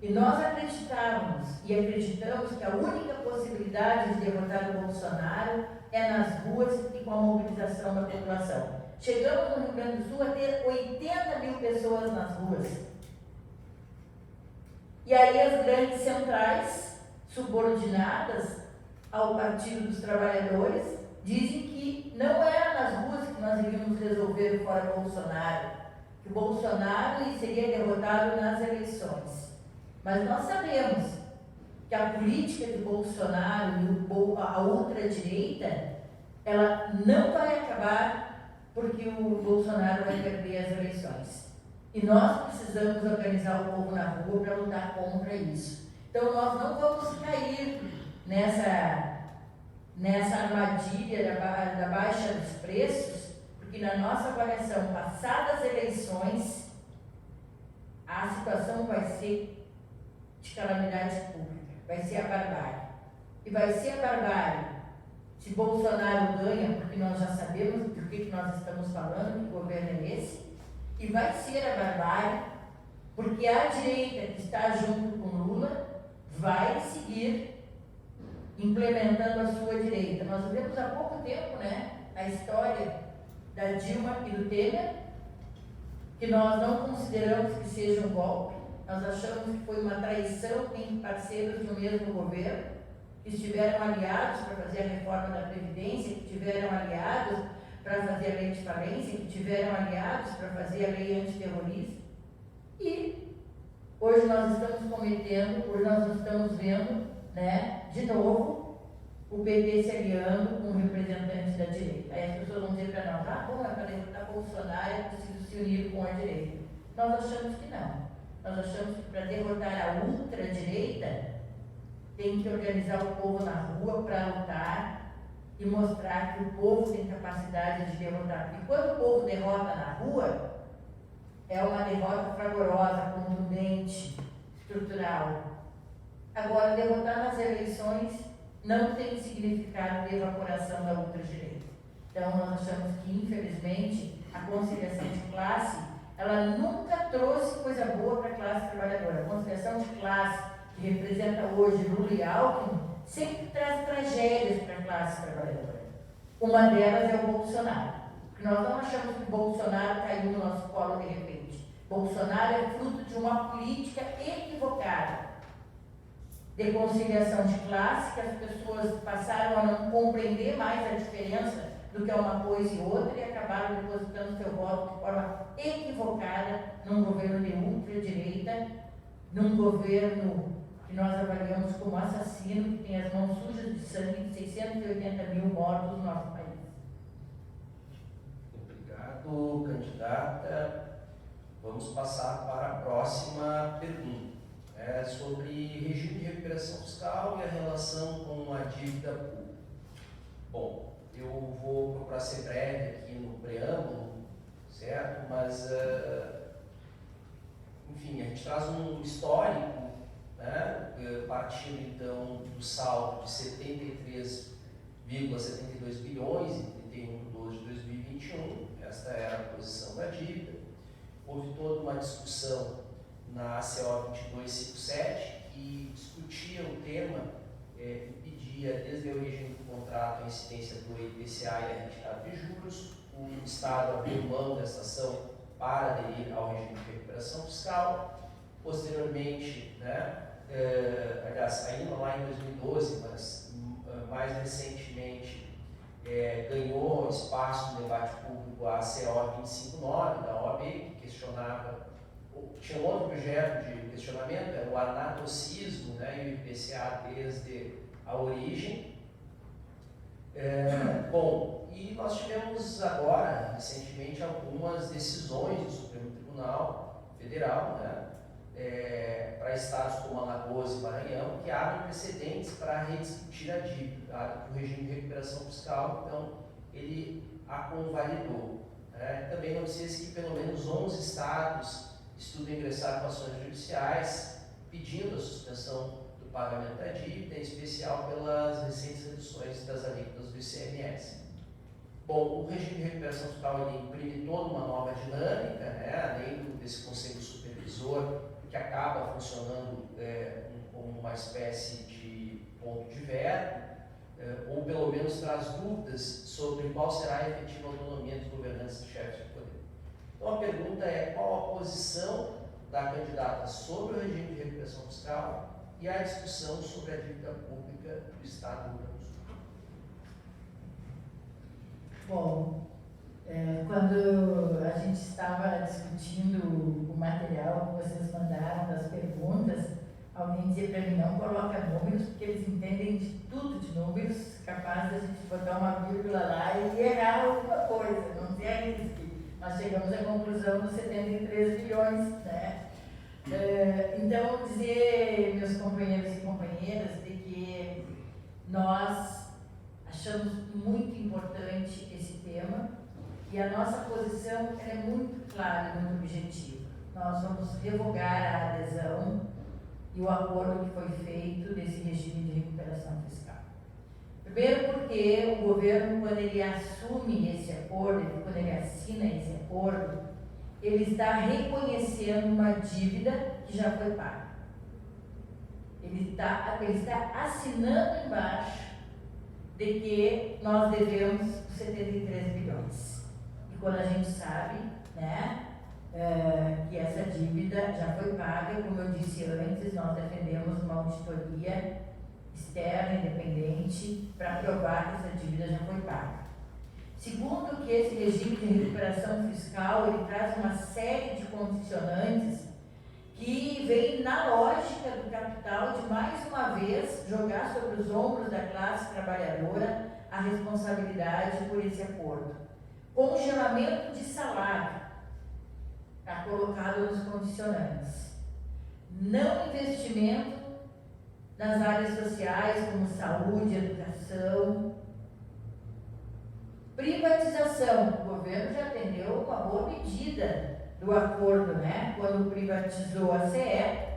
E nós acreditávamos e acreditamos que a única possibilidade de derrotar o Bolsonaro é nas ruas e com a mobilização da população. Chegamos no Rio Grande do Sul a ter 80 mil pessoas nas ruas. E aí as grandes centrais, subordinadas ao Partido dos Trabalhadores, dizem que não era nas ruas que nós iríamos resolver o Fora Bolsonaro, que o Bolsonaro seria derrotado nas eleições. Mas nós sabemos que a política de Bolsonaro e a ultradireita, ela não vai acabar porque o Bolsonaro vai perder as eleições. E nós precisamos organizar o povo na rua para lutar contra isso. Então nós não vamos cair nessa armadilha da baixa dos preços, porque na nossa avaliação, passadas as eleições, a situação vai ser de calamidade pública, vai ser a barbárie. E vai ser a barbárie se Bolsonaro ganha, porque nós já sabemos do que nós estamos falando, que governo é esse, e vai ser a barbárie, porque a direita que está junto com Lula vai seguir implementando a sua direita. Nós vivemos há pouco tempo, a história da Dilma e do Temer, que nós não consideramos que seja um golpe, nós achamos que foi uma traição entre parceiros do mesmo governo, que estiveram aliados para fazer a reforma da Previdência, que estiveram aliados para fazer a lei de falência, que estiveram aliados para fazer a lei antiterrorista. E hoje nós estamos vendo, de novo, o PT se aliando com um representante da direita. Aí as pessoas vão dizer para nós, para derrotar Bolsonaro é preciso se unir com a direita. Nós achamos que não. Nós achamos que para derrotar a ultradireita, tem que organizar o povo na rua para lutar e mostrar que o povo tem capacidade de derrotar. E quando o povo derrota na rua, é uma derrota fragorosa, contundente, estrutural. Agora, derrotar nas eleições não tem significado de evaporação da ultradireita. Então, nós achamos que, infelizmente, a conciliação de classe, ela nunca trouxe coisa boa para a classe trabalhadora. A conciliação de classe, que representa hoje Lula e Alckmin, sempre traz tragédias para a classe trabalhadora. Uma delas é o Bolsonaro. Porque nós não achamos que o Bolsonaro caiu no nosso colo de repente. Bolsonaro é fruto de uma política equivocada de conciliação de classe, que as pessoas passaram a não compreender mais a diferença do que é uma coisa e outra e acabaram depositando seu voto de forma equivocada num governo de ultradireita, num governo que nós avaliamos como assassino, que tem as mãos sujas de sangue de 680 mil mortos no nosso país. Obrigado, candidata. Vamos passar para a próxima pergunta. É sobre regime de recuperação fiscal e a relação com a dívida pública. Bom, eu vou procurar ser breve aqui no preâmbulo, certo? Mas, enfim, a gente traz um histórico, partindo então do saldo de 73,72 bilhões em 31 de 12 de 2021. Esta era a posição da dívida. Houve toda uma discussão na ACO 2257, que discutia o tema e pedia, desde a origem do contrato, a incidência do IPCA e a retirada de juros. O Estado abriu mão dessa ação para aderir ao regime de recuperação fiscal. Posteriormente, aliás, ainda lá em 2012, mas mais recentemente, ganhou espaço no debate público a ACO 259 da OAB, que questionava, tinha um outro objeto de questionamento, era o anatocismo, e o IPCA desde a origem, Bom, e nós tivemos agora, recentemente, algumas decisões do Supremo Tribunal Federal, né, para estados como Alagoas e Maranhão, que abrem precedentes para rediscutir a dívida, o regime de recuperação fiscal, então ele a convalidou. Também não se esqueça que pelo menos 11 estados estudam ingressar com ações judiciais pedindo a suspensão do pagamento da dívida, em especial pelas recentes reduções das alíquotas do ICMS. Bom, o regime de recuperação fiscal ele imprime toda uma nova dinâmica, além desse conselho supervisor, que acaba funcionando como uma espécie de ponto de veto, ou pelo menos traz dúvidas sobre qual será a efetiva autonomia dos governantes e chefes de poder. Então a pergunta é qual a posição da candidata sobre o regime de recuperação fiscal e a discussão sobre a dívida pública do Estado do Rio Grande do Sul. Bom, quando a gente estava discutindo o material que vocês mandaram das perguntas, alguém dizia para mim, não coloca números, porque eles entendem de tudo de números, capaz de a gente botar uma vírgula lá e errar alguma coisa, não se arrisque. Nós chegamos à conclusão dos 73 bilhões, né? Então, dizer, meus companheiros e companheiras, de que nós achamos muito importante esse tema e a nossa posição é muito clara e muito objetiva. Nós vamos revogar a adesão e o acordo que foi feito desse regime de recuperação fiscal. Primeiro porque o governo, quando ele assume esse acordo, quando ele assina esse acordo, ele está reconhecendo uma dívida que já foi paga. Ele está assinando embaixo de que nós devemos 73 bilhões. E quando a gente sabe, né, que essa dívida já foi paga, como eu disse antes, nós defendemos uma auditoria externa, independente, para provar que essa dívida já foi paga. Segundo, que esse regime de recuperação fiscal, ele traz uma série de condicionantes que vem na lógica do capital de, mais uma vez, jogar sobre os ombros da classe trabalhadora a responsabilidade por esse acordo. Congelamento de salário está colocado nos condicionantes. Não investimento nas áreas sociais, como saúde, educação. Privatização. O governo já atendeu uma boa medida do acordo, né? Quando privatizou a CE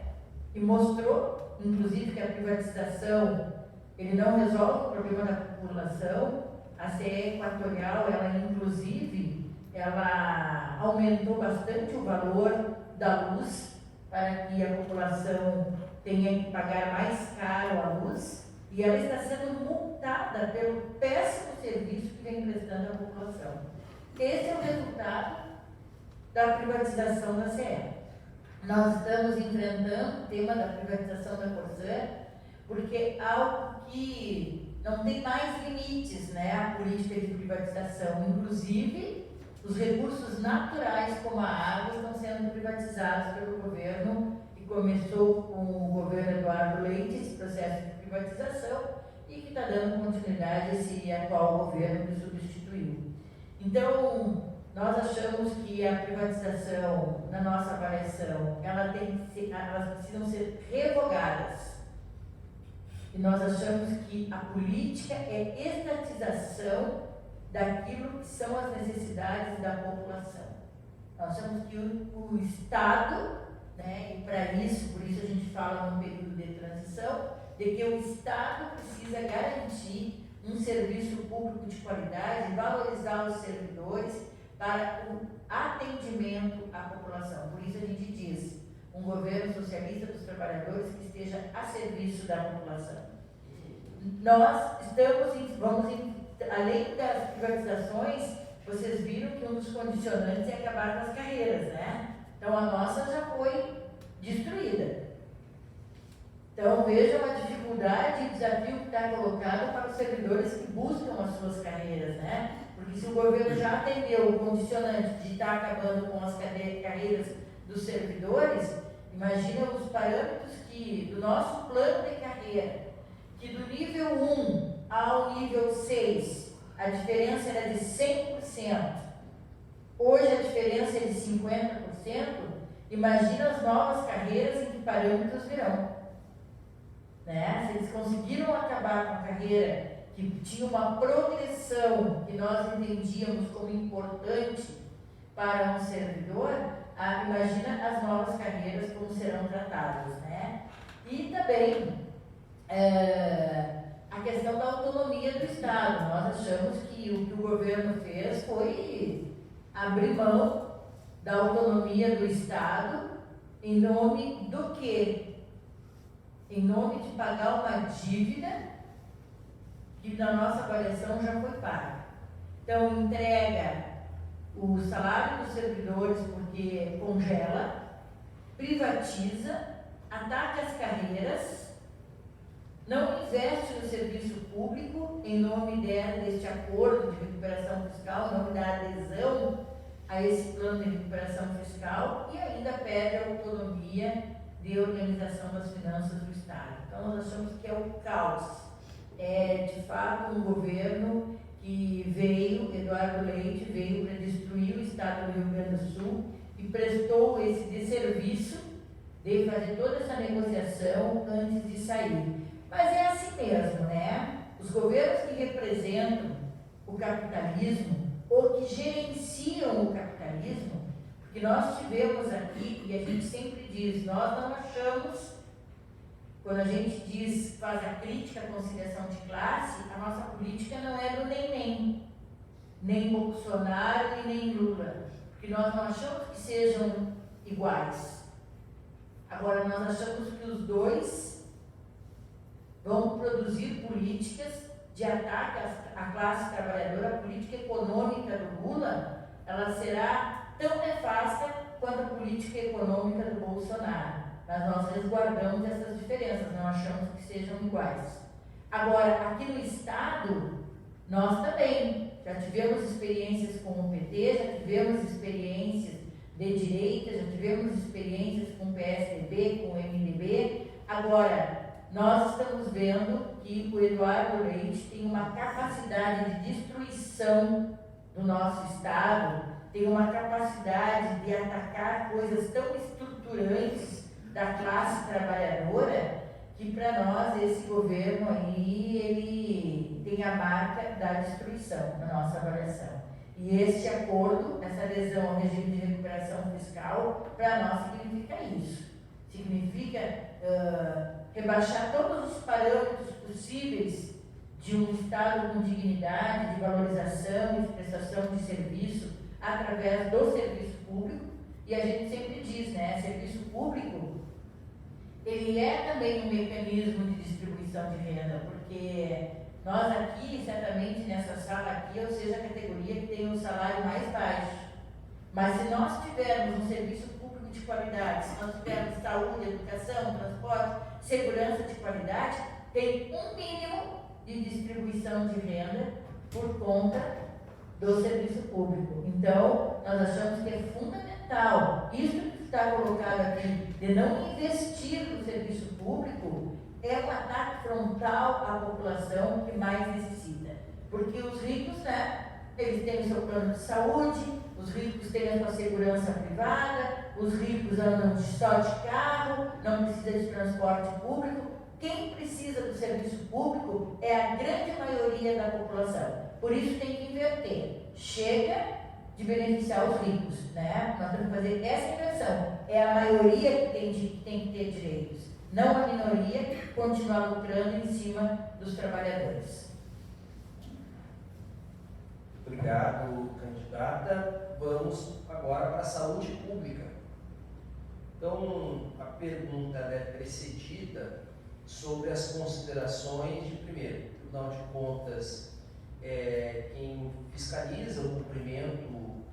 e mostrou, inclusive, que a privatização ele não resolve o problema da população. A CE Equatorial, ela inclusive, ela aumentou bastante o valor da luz para que a população tenha que pagar mais caro a luz, e ela está sendo multada pelo péssimo serviço que vem prestando à população. Esse é o resultado da privatização da CE. Nós estamos enfrentando o tema da privatização da Corsã, porque é algo que não tem mais limites, né, a política de privatização. Inclusive, os recursos naturais, como a água, estão sendo privatizados pelo governo, que começou com o governo Eduardo Leite, esse processo de privatização, e que está dando continuidade a esse atual governo que substituiu. Então, nós achamos que a privatização, na nossa avaliação, elas precisam ser revogadas. E nós achamos que a política é estatização daquilo que são as necessidades da população. Nós achamos que o Estado, né, e para isso, por isso a gente fala num período de transição, de que o Estado precisa garantir um serviço público de qualidade, valorizar os servidores para o atendimento à população. Por isso a gente diz, um governo socialista dos trabalhadores que esteja a serviço da população. Nós além das privatizações, vocês viram que um dos condicionantes é acabar com as carreiras, né? Então a nossa já foi destruída. Então vejam a dificuldade e desafio que está colocado para os servidores que buscam as suas carreiras, né? Porque se o governo já atendeu o condicionante de estar acabando com as carreiras dos servidores, imagina os parâmetros do nosso plano de carreira, que do nível 1 ao nível 6, a diferença era de 100%. Hoje a diferença é de 50%. Imagina as novas carreiras em que parâmetros virão. Né? Se eles conseguiram acabar com a carreira que tinha uma progressão que nós entendíamos como importante para um servidor, imagina as novas carreiras como serão tratadas, né? E também a questão da autonomia do Estado. Nós achamos que o que o governo fez foi abrir mão da autonomia do Estado em nome do quê? Em nome de pagar uma dívida que na nossa avaliação já foi paga. Então, entrega o salário dos servidores porque congela, privatiza, ataca as carreiras, não investe no serviço público em nome deste acordo de recuperação fiscal, em nome da adesão a esse plano de recuperação fiscal e ainda pede a autonomia de organização das finanças do Estado. Então, nós achamos que é o caos. É, de fato, um governo que veio, Eduardo Leite, veio para destruir o Estado do Rio Grande do Sul e prestou esse desserviço de fazer toda essa negociação antes de sair. Mas é assim mesmo, né? Os governos que representam o capitalismo ou que gerenciam o capitalismo, porque nós tivemos aqui, e a gente sempre diz, nós não achamos, quando a gente diz, faz a crítica à conciliação de classe, a nossa política não é do nem Bolsonaro e nem Lula, porque nós não achamos que sejam iguais. Agora, nós achamos que os dois vão produzir políticas de ataque à classe trabalhadora. A política econômica do Lula, ela será tão nefasta quanto a política econômica do Bolsonaro. Mas nós resguardamos essas diferenças, não achamos que sejam iguais. Agora, aqui no Estado, nós também já tivemos experiências com o PT, já tivemos experiências de direita, já tivemos experiências com o PSDB, com o MDB. Agora, nós estamos vendo que o Eduardo Leite tem uma capacidade de destruição do nosso Estado, tem uma capacidade de atacar coisas tão estruturantes da classe trabalhadora, que para nós esse governo aí, ele tem a marca da destruição na nossa avaliação. E este acordo, essa adesão ao regime de recuperação fiscal, para nós significa isso. Significa rebaixar todos os parâmetros possíveis de um Estado com dignidade, de valorização e de prestação de serviço através do serviço público. E a gente sempre diz, né, serviço público, ele é também um mecanismo de distribuição de renda, porque nós aqui, certamente nessa sala aqui, eu seja a categoria que tem o salário mais baixo. Mas se nós tivermos um serviço público de qualidade, se nós tivermos saúde, educação, transporte, segurança de qualidade, tem um mínimo de distribuição de renda por conta do serviço público. Então, nós achamos que é fundamental. Isso que está colocado aqui, de não investir no serviço público, é um ataque frontal à população que mais necessita. Porque os ricos, né, eles têm o seu plano de saúde, os ricos têm a sua segurança privada, os ricos andam só de carro, não precisa de transporte público. Quem precisa do serviço público é a grande maioria da população. Por isso tem que inverter. Chega de beneficiar os ricos, né? Nós temos que fazer essa inversão. É a maioria que tem que ter direitos, não a minoria continuar lucrando em cima dos trabalhadores. Obrigado, candidata. Vamos agora para a saúde pública. Então, a pergunta é precedida sobre as considerações de, primeiro, o Tribunal de Contas quem fiscaliza o cumprimento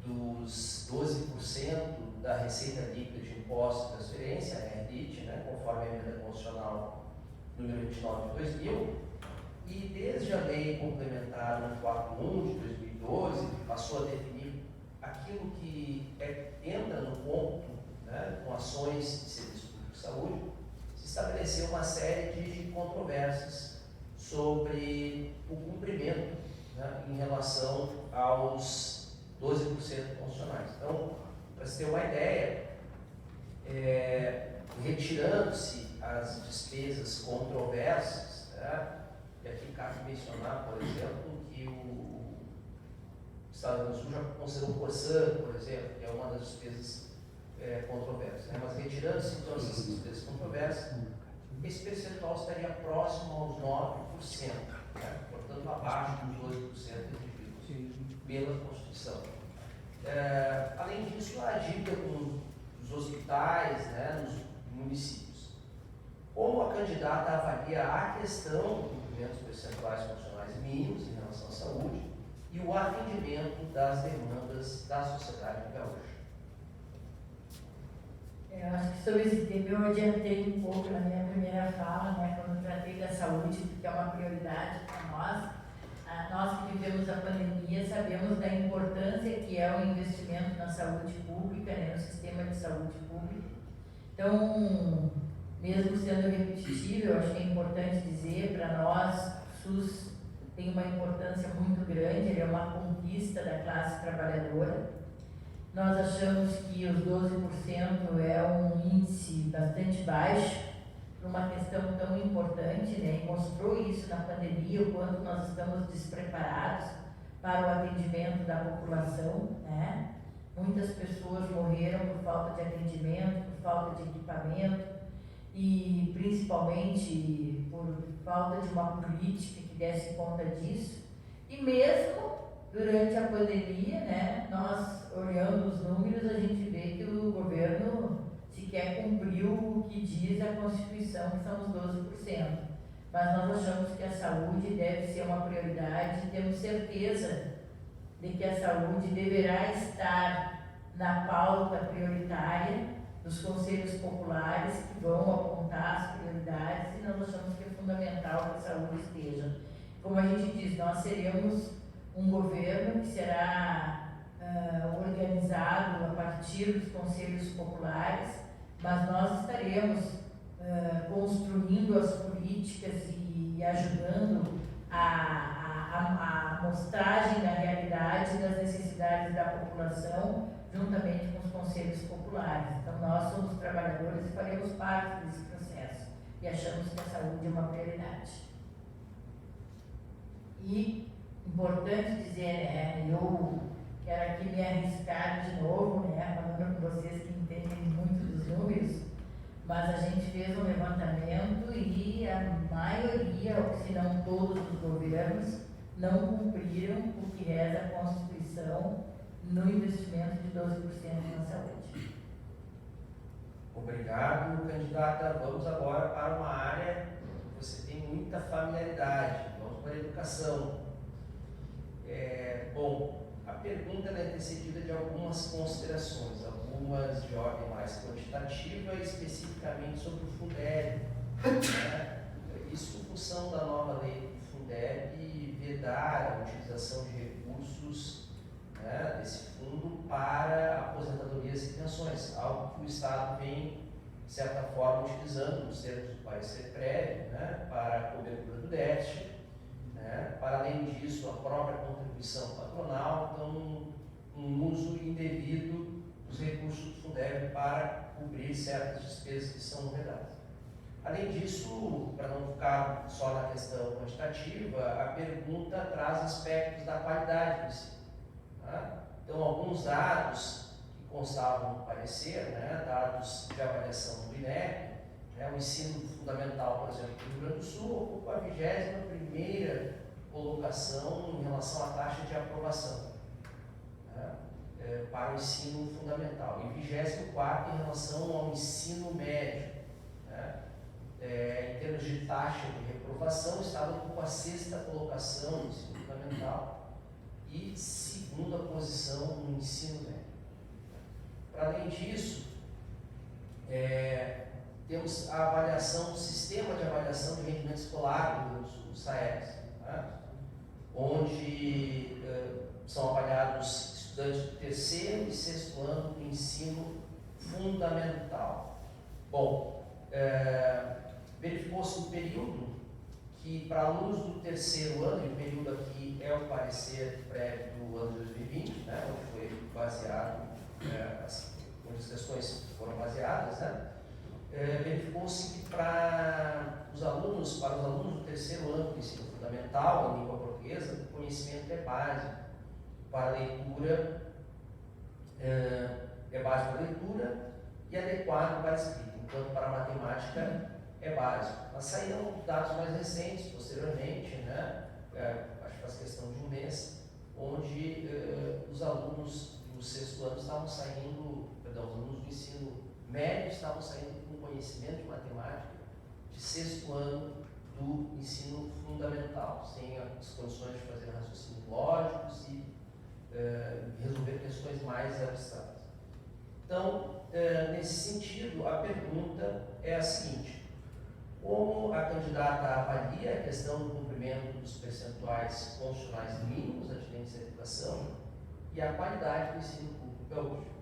dos 12% da receita líquida de impostos e transferência, a RDIT, né, conforme a emenda constitucional número 29 de 2000, e desde a lei complementar 141 de 2012, que passou a definir aquilo que entra no ponto, né, com ações de serviço público de saúde, se estabeleceu uma série de controvérsias sobre o cumprimento, né, em relação aos 12% constitucionais. Então, para você ter uma ideia, retirando-se as despesas controversas, né, e aqui cabe mencionar, por exemplo, que o Estado do Rio Grande do Sul já considerou o Corsã, por exemplo, que é uma das despesas controversas, né, mas retirando-se todas essas despesas controversas, esse percentual estaria próximo aos 9%, né, portanto abaixo dos 12% exigidos pela Constituição. Além disso, a dívida com os hospitais, né, nos municípios. Como a candidata avalia a questão do cumprimento dos percentuais constitucionais mínimos em relação à saúde e o atendimento das demandas da sociedade gaúcha? Eu acho que sobre esse tema eu adiantei um pouco na minha primeira fala, né, quando tratei da saúde, porque é uma prioridade para nós. Nós que vivemos a pandemia sabemos da importância que é o investimento na saúde pública, né, no sistema de saúde pública. Então, mesmo sendo repetitivo, eu acho que é importante dizer, para nós, o SUS tem uma importância muito grande, ele é uma conquista da classe trabalhadora. Nós achamos que os 12% é um índice bastante baixo para uma questão tão importante, né? E mostrou isso na pandemia, o quanto nós estamos despreparados para o atendimento da população, né? Muitas pessoas morreram por falta de atendimento, por falta de equipamento e principalmente por falta de uma política que desse conta disso. E mesmo durante a pandemia, né, nós olhando os números, a gente vê que o governo sequer cumpriu o que diz a Constituição, que são os 12%. Mas nós achamos que a saúde deve ser uma prioridade e temos certeza de que a saúde deverá estar na pauta prioritária dos conselhos populares que vão apontar as prioridades e nós achamos que é fundamental que a saúde esteja. Como a gente diz, nós seremos um governo que será organizado a partir dos conselhos populares, mas nós estaremos construindo as políticas e ajudando a mostragem da realidade das necessidades da população, juntamente com os conselhos populares. Então, nós somos trabalhadores e faremos parte desse processo e achamos que a saúde é uma prioridade. E importante dizer, né, eu quero aqui me arriscar de novo, né, falando com vocês que entendem muito dos números, mas a gente fez um levantamento e a maioria, ou se não todos os governos, não cumpriram o que reza a Constituição no investimento de 12% na saúde. Obrigado, candidata. Vamos agora para uma área que você tem muita familiaridade. Vamos para a educação. Bom, a pergunta é antecedida de algumas considerações, algumas de ordem mais quantitativa, especificamente sobre o Fundeb. Né? Isso em função da nova lei do Fundeb vedar a utilização de recursos, né, desse fundo para aposentadorias e pensões, algo que o Estado vem, de certa forma, utilizando nos termos do parecer prévio, né, para a cobertura do déficit. Para além disso, a própria contribuição patronal, então um uso indevido dos recursos do Fundeb para cobrir certas despesas que são vedadas. Além disso, para não ficar só na questão quantitativa, a pergunta traz aspectos da qualidade do ensino. Então, alguns dados que constavam no parecer, né, dados de avaliação do INEP, o ensino fundamental, por exemplo, do Rio Grande do Sul, ocupa a 21ª colocação em relação à taxa de aprovação, né, para o ensino fundamental, e 24º em relação ao ensino médio. Né, em termos de taxa de reprovação, o Estado ocupa a 6ª colocação no ensino fundamental e 2ª posição no ensino médio. Para além disso, temos a avaliação, o sistema de avaliação de rendimento escolar do Rio Grande do Sul, o SAES, né? Onde são avaliados estudantes do 3º e 6º ano do ensino fundamental. Bom, verificou-se um período que para alunos do terceiro ano, e o período aqui é o parecer prévio do ano de 2020, né, onde foi baseado, onde as questões foram baseadas, né, verificou-se que para os alunos do terceiro ano do ensino fundamental em língua portuguesa, o conhecimento é básico. Para a leitura, é básico para a leitura e adequado para a escrita, enquanto para a matemática é básico. Mas saíram dados mais recentes, posteriormente, né, acho que faz questão de um mês, onde os alunos do sexto ano estavam saindo, os alunos do ensino médio estavam saindo com conhecimento de matemática de sexto ano do ensino fundamental, sem as condições de fazer raciocínios lógicos e resolver questões mais abstratas. Então, nesse sentido, a pergunta é a seguinte: como a candidata avalia a questão do cumprimento dos percentuais constitucionais mínimos atinentes à educação e a qualidade do ensino público gaúcho?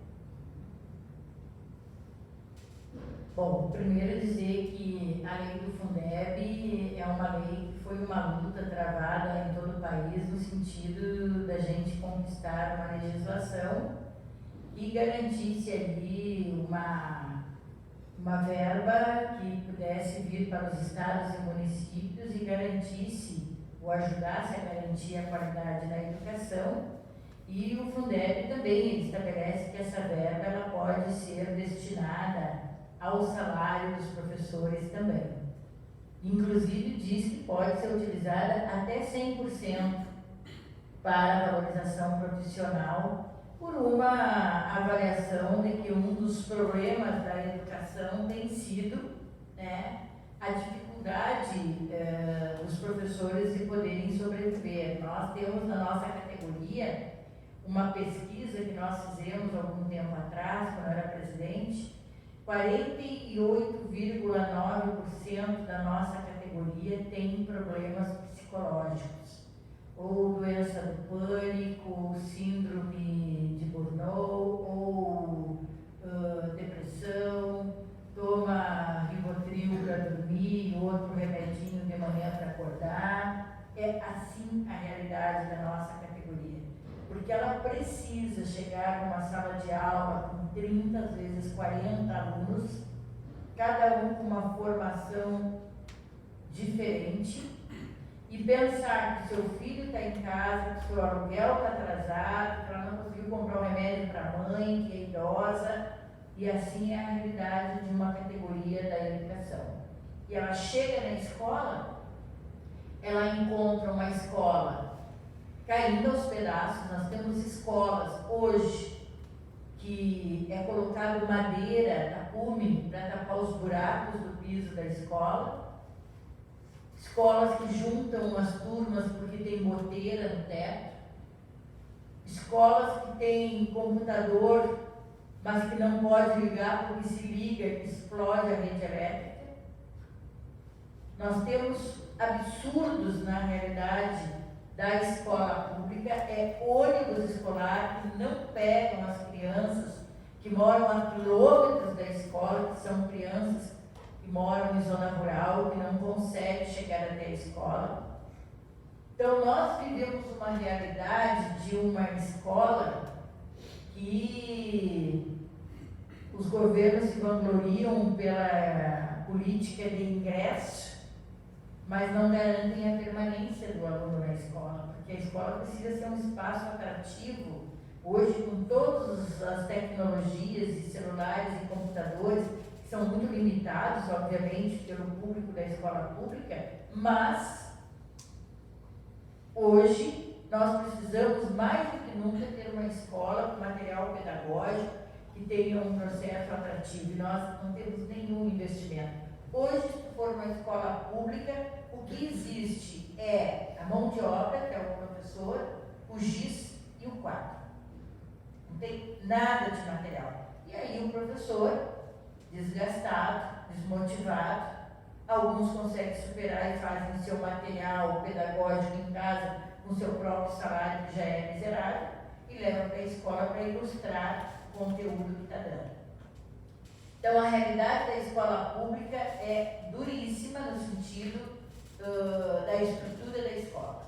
Bom, primeiro dizer que a lei do Fundeb é uma lei que foi uma luta travada em todo o país no sentido da gente conquistar uma legislação que garantisse ali uma verba que pudesse vir para os estados e municípios e garantisse ou ajudasse a garantir a qualidade da educação. E o Fundeb também estabelece que essa verba ela pode ser destinada ao salário dos professores também. Inclusive diz que pode ser utilizada até 100% para a valorização profissional, por uma avaliação de que um dos problemas da educação tem sido, né, a dificuldade dos professores de poderem sobreviver. Nós temos na nossa categoria uma pesquisa que nós fizemos algum tempo atrás, quando eu era presidente. 48,9% da nossa categoria tem problemas psicológicos, ou doença do pânico, síndrome de Burnout, ou depressão, toma Rivotril para dormir, outro remedinho de manhã para acordar. É assim a realidade da nossa categoria. Porque ela precisa chegar numa sala de aula com 30, às vezes 40 alunos, cada um com uma formação diferente, e pensar que seu filho está em casa, que seu aluguel está atrasado, que ela não conseguiu comprar um remédio para a mãe, que é idosa, e assim é a realidade de uma categoria da educação. E ela chega na escola, ela encontra uma escola caindo aos pedaços. Nós temos escolas hoje que é colocado madeira, tapume, para tapar os buracos do piso da escola. Escolas que juntam as turmas porque tem goteira no teto. Escolas que têm computador, mas que não pode ligar porque se liga e explode a rede elétrica. Nós temos absurdos na realidade da escola pública, ônibus escolar que não pegam as crianças que moram a quilômetros da escola, que são crianças que moram em zona rural, que não conseguem chegar até a escola. Então, nós vivemos uma realidade de uma escola que os governos se vangloriam pela política de ingresso, mas não garantem a permanência do aluno na escola, porque a escola precisa ser um espaço atrativo. Hoje, com todas as tecnologias e celulares e computadores, que são muito limitados, obviamente, pelo público da escola pública, mas hoje nós precisamos mais do que nunca ter uma escola com material pedagógico que tenha um processo atrativo, e nós não temos nenhum investimento. Hoje, se for uma escola pública, o que existe é a mão de obra, que é o professor, o giz e o quadro. Não tem nada de material. E aí o professor, desgastado, desmotivado, alguns conseguem superar e fazem seu material pedagógico em casa com seu próprio salário, que já é miserável, e levam para a escola para ilustrar o conteúdo que está dando. Então, a realidade da escola pública é duríssima no sentido da estrutura da escola.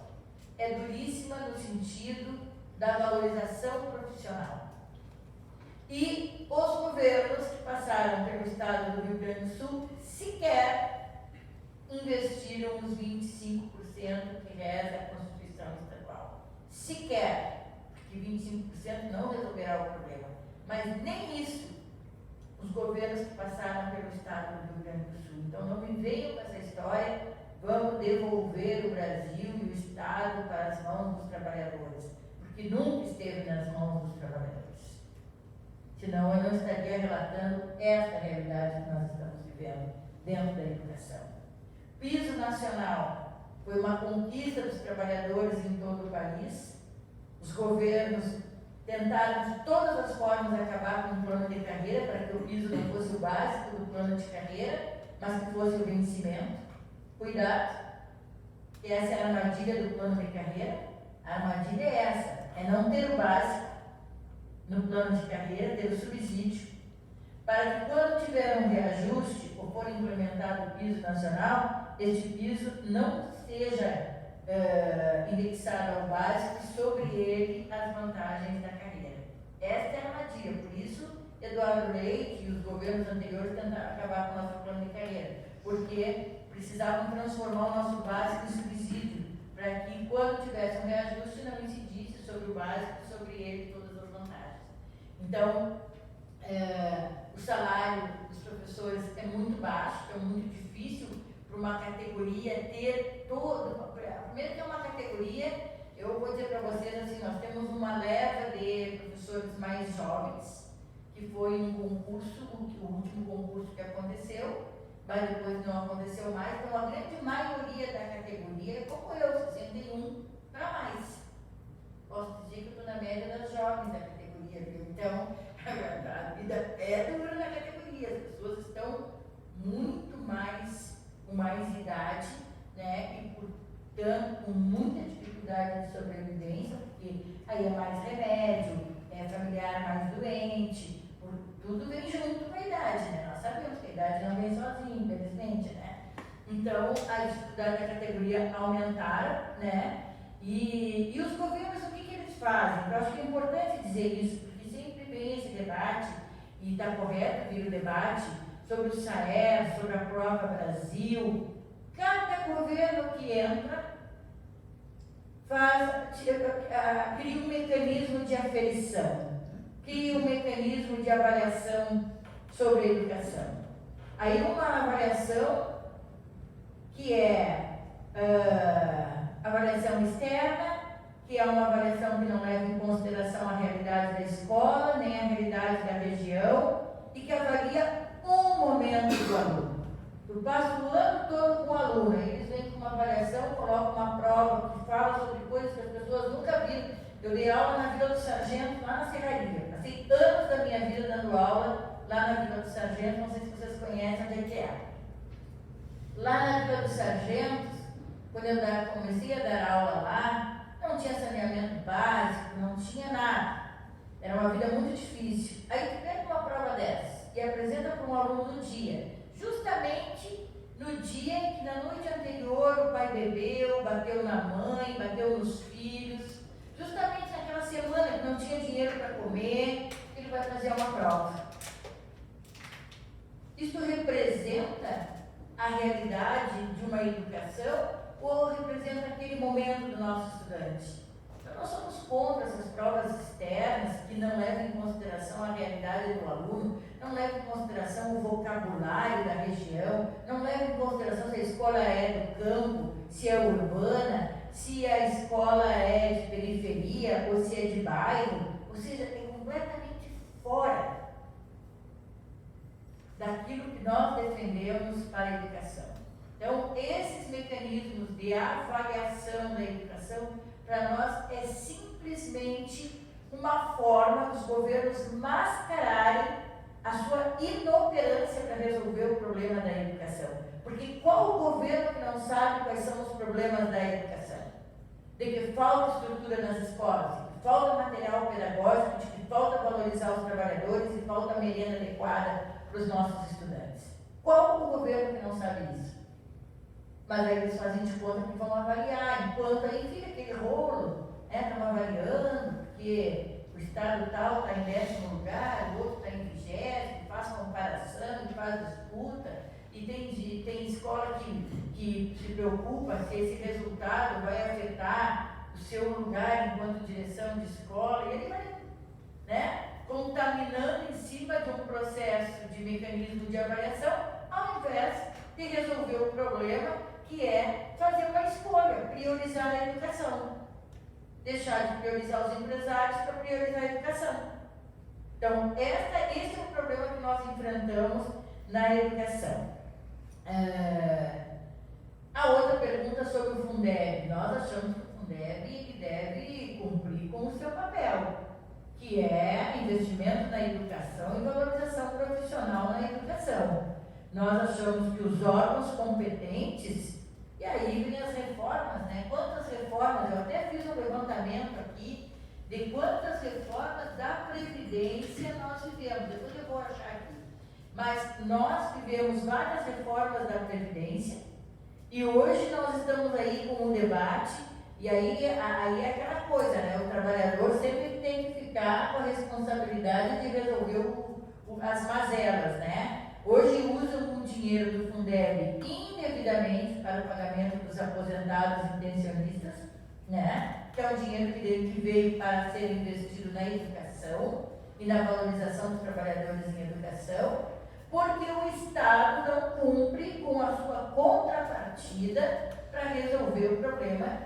É duríssima no sentido da valorização profissional. E os governos que passaram pelo estado do Rio Grande do Sul sequer investiram os 25% que reza a Constituição Estadual. Sequer, porque 25% não resolverá o problema. Mas nem isso os governos que passaram pelo estado do Rio Grande do Sul. Então não me venham com essa história, vamos devolver o Brasil e o Estado para as mãos dos trabalhadores, porque nunca esteve nas mãos dos trabalhadores. Senão eu não estaria relatando esta realidade que nós estamos vivendo dentro da educação. Piso nacional foi uma conquista dos trabalhadores em todo o país. Os governos tentaram de todas as formas acabar com o plano de carreira para que o piso não fosse o básico do plano de carreira, mas que fosse o vencimento. Cuidado, que essa é a armadilha do plano de carreira. A armadilha é essa, é não ter o básico no plano de carreira, ter o subsídio, para que quando tiver um reajuste ou for implementado o piso nacional, este piso não seja indexado ao básico e sobre ele as vantagens da carreira. Esta é a armadilha, por isso Eduardo Leite e os governos anteriores tentaram acabar com o nosso plano de carreira, porque precisavam transformar o nosso básico em subsídio, para que quando tivesse um reajuste não incidisse sobre o básico e sobre ele todas as vantagens. Então, o salário dos professores é muito baixo, é muito difícil para uma categoria ter todo. Primeiro que é uma categoria, eu vou dizer para vocês assim, nós temos uma leva de professores mais jovens, que foi um concurso, o último concurso que aconteceu, mas depois não aconteceu mais, então a grande maioria da categoria é como eu, 61 para mais. Posso dizer que eu estou na média das jovens da categoria, viu? Então, a vida é dura na categoria, as pessoas estão muito mais, com mais idade, né? E portanto com muita dificuldade de sobrevivência, porque aí é mais remédio, é familiar mais doente, tudo vem junto com a idade, né? Nós sabemos que a idade não vem sozinha, infelizmente, né? Então, a dificuldade da categoria aumentaram, né? E os governos, o que eles fazem? Eu acho que é importante dizer isso, porque sempre vem esse debate, e está correto vir o debate, sobre o SAER, sobre a Prova Brasil. Cada governo que entra cria um mecanismo de aferição, cria um mecanismo de avaliação sobre a educação. Aí uma avaliação que é avaliação externa, que é uma avaliação que não leva em consideração a realidade da escola, nem a realidade da região, e que avalia um momento do aluno. Eu passo o ano todo com o aluno, eles vêm com uma avaliação, colocam uma prova que fala sobre coisas que as pessoas nunca viram. Eu dei aula na Vila do Sargento, lá na Serraria. Passei anos da minha vida dando aula lá na Vila do Sargento, não sei se vocês conhecem onde é que é. Lá na Vila do Sargento, quando eu comecei a dar aula lá, não tinha saneamento básico, não tinha nada. Era uma vida muito difícil. Aí tu pega uma prova dessa e apresenta para um aluno no dia. Justamente no dia em que na noite anterior o pai bebeu, bateu na mãe, bateu nos filhos. Justamente naquela semana que não tinha dinheiro para comer, ele vai fazer uma prova. Isso representa a realidade de uma educação ou representa aquele momento do nosso estudante? Então, nós somos contra essas provas externas que não levam em consideração a realidade do aluno, não levam em consideração o vocabulário da região, não levam em consideração se a escola é do campo, se é urbana, se a escola é de periferia ou se é de bairro, ou seja, é completamente fora daquilo que nós defendemos para a educação. Então, esses mecanismos de avaliação da educação, para nós, é simplesmente uma forma dos governos mascararem a sua inoperância para resolver o problema da educação. Porque qual o governo que não sabe quais são os problemas da educação? De que falta estrutura nas escolas, de que falta material pedagógico, de que falta valorizar os trabalhadores e falta merenda adequada para os nossos estudantes. Qual o governo que não sabe isso? Mas aí eles fazem de conta que vão avaliar, enquanto aí fica aquele rolo, né? Estão avaliando, porque o estado tal está em 10º lugar, o outro está em 20º, faz comparação, faz disputa, e tem escola que se preocupa se esse resultado vai afetar o seu lugar enquanto direção de escola, e ele vai, né, contaminando em cima de um processo de mecanismo de avaliação, ao invés de resolver o problema, que é fazer uma escolha, priorizar a educação. Deixar de priorizar os empresários para priorizar a educação. Então, esse é o problema que nós enfrentamos na educação. A outra pergunta sobre o Fundeb. Nós achamos que o Fundeb deve cumprir com o seu papel, que é investimento na educação e valorização profissional na educação. Nós achamos que os órgãos competentes, e aí vem as reformas, né? Quantas reformas, eu até fiz um levantamento aqui de quantas reformas da Previdência nós vivemos, depois eu vou achar aqui. Mas nós vivemos várias reformas da Previdência e hoje nós estamos aí com um debate, e aí é aquela coisa, né? O trabalhador sempre tem que ficar com a responsabilidade de resolver as mazelas, né? Hoje usam o dinheiro do Fundeb indevidamente para o pagamento dos aposentados e pensionistas, né? Que é um dinheiro que veio para ser investido na educação e na valorização dos trabalhadores em educação, porque o Estado não cumpre com a sua contrapartida para resolver o problema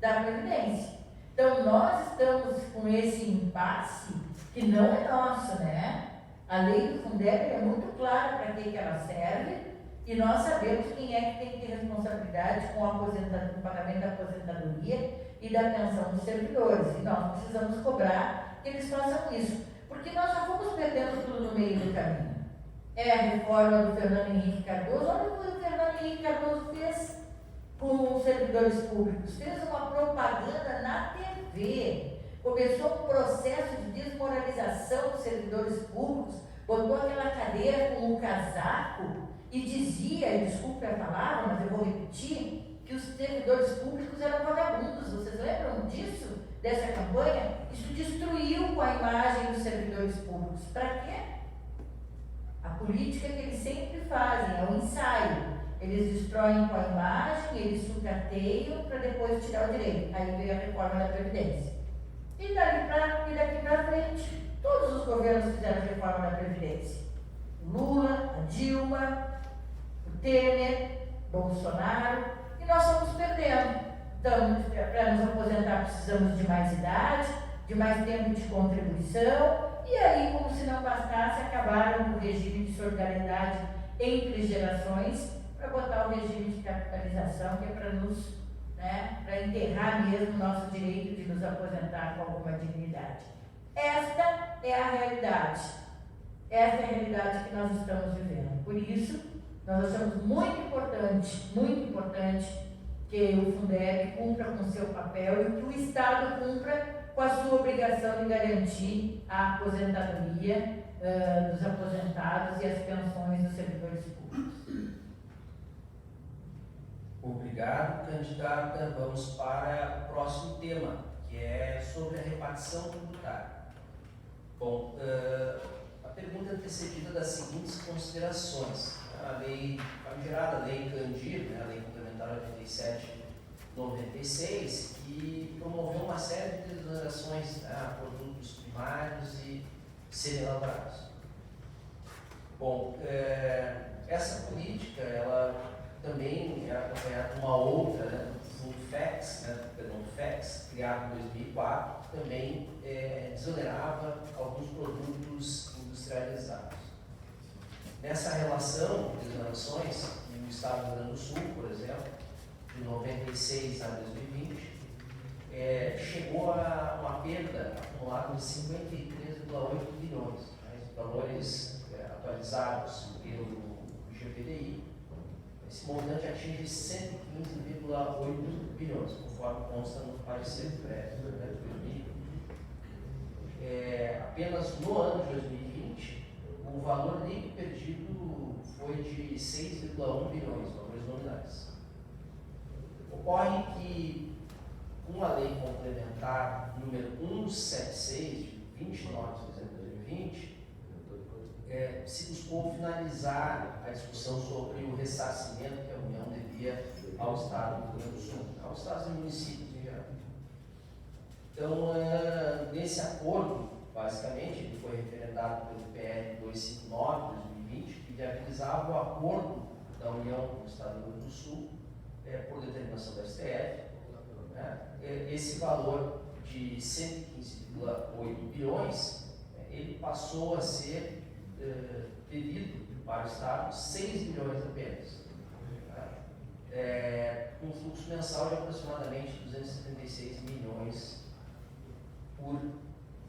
da Previdência. Então, nós estamos com esse impasse que não é nosso, né? A lei do Fundeb é muito clara para que ela serve e nós sabemos quem é que tem que ter responsabilidade com o pagamento da aposentadoria e da pensão dos servidores. E nós precisamos cobrar que eles façam isso, porque nós já fomos perdendo tudo no meio do caminho. É a reforma do Fernando Henrique Cardoso. Olha o que o Fernando Henrique Cardoso fez com os servidores públicos. Fez uma propaganda na TV. Começou um processo de desmoralização dos servidores públicos, botou aquela cadeira com um casaco e dizia, e desculpe a palavra, mas eu vou repetir, que os servidores públicos eram vagabundos. Vocês lembram disso? Dessa campanha? Isso destruiu com a imagem dos servidores públicos. Para quê? A política que eles sempre fazem é um ensaio. Eles destroem com a imagem, eles sucateiam para depois tirar o direito. Aí veio a reforma da Previdência. E daqui para frente, todos os governos fizeram reforma da Previdência. Lula, a Dilma, o Temer, Bolsonaro, e nós estamos perdendo. Então, para nos aposentar precisamos de mais idade, de mais tempo de contribuição, e aí, como se não bastasse, acabaram com o regime de solidariedade entre gerações para botar o regime de capitalização, que é para nos para enterrar mesmo o nosso direito de nos aposentar com alguma dignidade. Esta é a realidade. Esta é a realidade que nós estamos vivendo. Por isso, nós achamos muito importante que o Fundeb cumpra com o seu papel e que o Estado cumpra com a sua obrigação de garantir a aposentadoria dos aposentados e as pensões dos servidores públicos. Obrigado, candidata. Vamos para o próximo tema, que é sobre a repartição tributária. Bom, a pergunta é antecedida das seguintes considerações. A lei, famigerada Lei Candir, a Lei Complementar 87/96, que promoveu uma série de desonerações a produtos primários e semi-elaborados. Bom, essa política, ela também é acompanhada de uma outra, do Fundo FEX, FEX, criado em 2004, que também desonerava alguns produtos industrializados. Nessa relação de desonerações, no estado do Rio Grande do Sul, por exemplo, de 96 a 2020, chegou a uma perda acumulada de 53,8 bilhões, valores atualizados pelo GPDI. Esse montante atinge 115,8 bilhões, conforme consta no parecer prévio de 2020. Apenas no ano de 2020, o valor líquido perdido foi de 6,1 bilhões, valores nominais. Ocorre que, com a lei complementar número 176, de 29 de dezembro de 2020, se buscou finalizar a discussão sobre o ressarcimento que a União devia ao Estado do Rio Grande do Sul, aos Estados e municípios em geral. Então, nesse acordo, basicamente, ele foi referendado pelo PL 259 de 2020, que viabilizava o acordo da União com o Estado do Rio Grande do Sul, por determinação da STF, né? Esse valor de 115,8 bilhões, ele passou a ser pedido para o Estado 6 bilhões apenas, com um fluxo mensal de aproximadamente 276 milhões por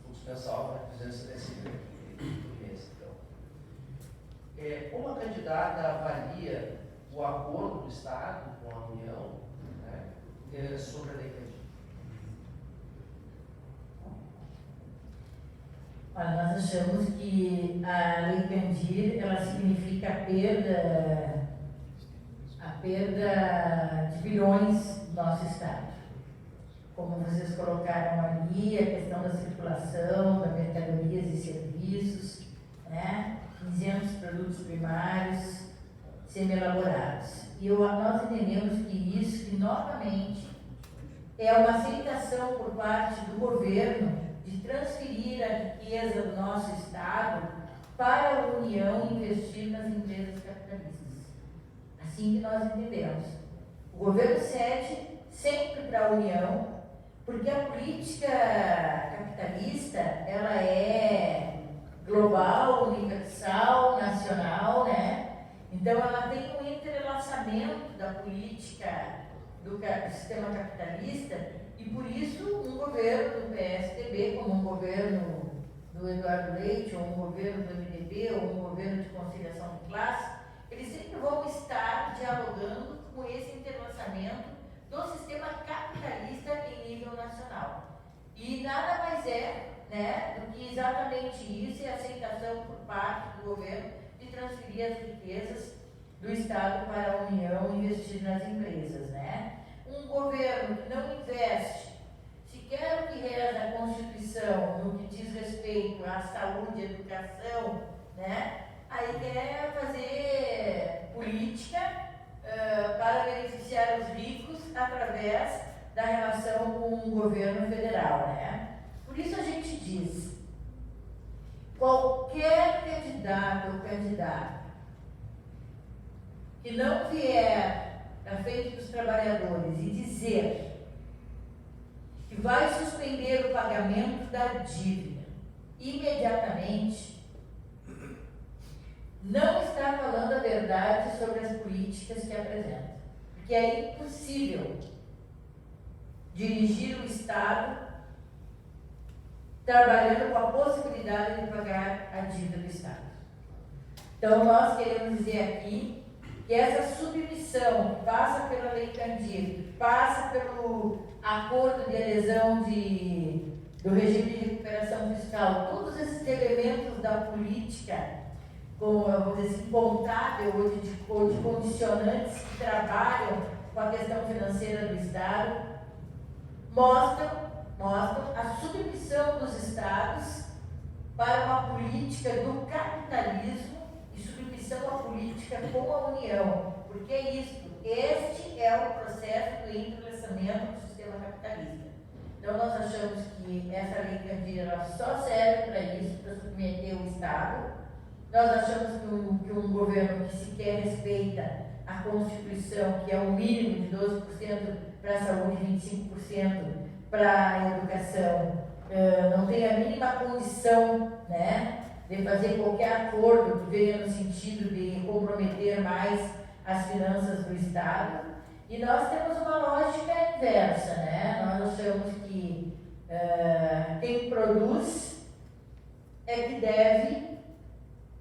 fluxo mensal, 276 milhões por mês. Então, como a candidata avalia o acordo do Estado com a União, né, sobre a lei Candir? Nós achamos que a lei Candir, ela significa a perda de bilhões do nosso Estado. Como vocês colocaram ali, a questão da circulação, da mercadorias e serviços, né? 500 produtos primários semi-elaborados. E nós entendemos que novamente, é uma aceitação por parte do governo de transferir a riqueza do nosso Estado para a União investir nas empresas capitalistas. Assim que nós entendemos. O governo cede sempre para a União, porque a política capitalista, ela é global, universal, nacional, né? Então, ela tem um entrelaçamento da política do sistema capitalista e, por isso, um governo do PSDB, como um governo do Eduardo Leite, ou um governo do MDB, ou um governo de conciliação de classe, eles sempre vão estar dialogando com esse entrelaçamento do sistema capitalista em nível nacional. E nada mais é, né, do que exatamente isso, e a aceitação por parte do governo de transferir as riquezas do Estado para a União e investir nas empresas, né? Um governo que não investe sequer o que reza a Constituição no que diz respeito à saúde, à educação, né? Aí quer fazer política para beneficiar os ricos através da relação com o governo federal, né? Por isso a gente diz, qualquer candidato ou candidata que não vier à frente dos trabalhadores e dizer que vai suspender o pagamento da dívida imediatamente, não está falando a verdade sobre as políticas que apresenta. Porque é impossível dirigir o Estado trabalhando com a possibilidade de pagar a dívida do Estado. Então, nós queremos dizer aqui que essa submissão que passa pela Lei Candir, que passa pelo acordo de adesão do regime de recuperação fiscal, todos esses elementos da política, como, vamos dizer assim, contábil ou de condicionantes que trabalham com a questão financeira do Estado, mostram a submissão dos Estados para uma política do capitalismo e submissão à política com a União. Porque é isso, este é o processo do entrelaçamento do sistema capitalista. Então, nós achamos que essa lei Candir só serve para isso, para submeter o Estado. Nós achamos que um governo que sequer respeita a Constituição, que é o mínimo de 12% para a saúde e 25% para a educação, não tem a mínima condição, né, de fazer qualquer acordo que venha no sentido de comprometer mais as finanças do Estado. E nós temos uma lógica inversa, né? Nós achamos que quem produz é que deve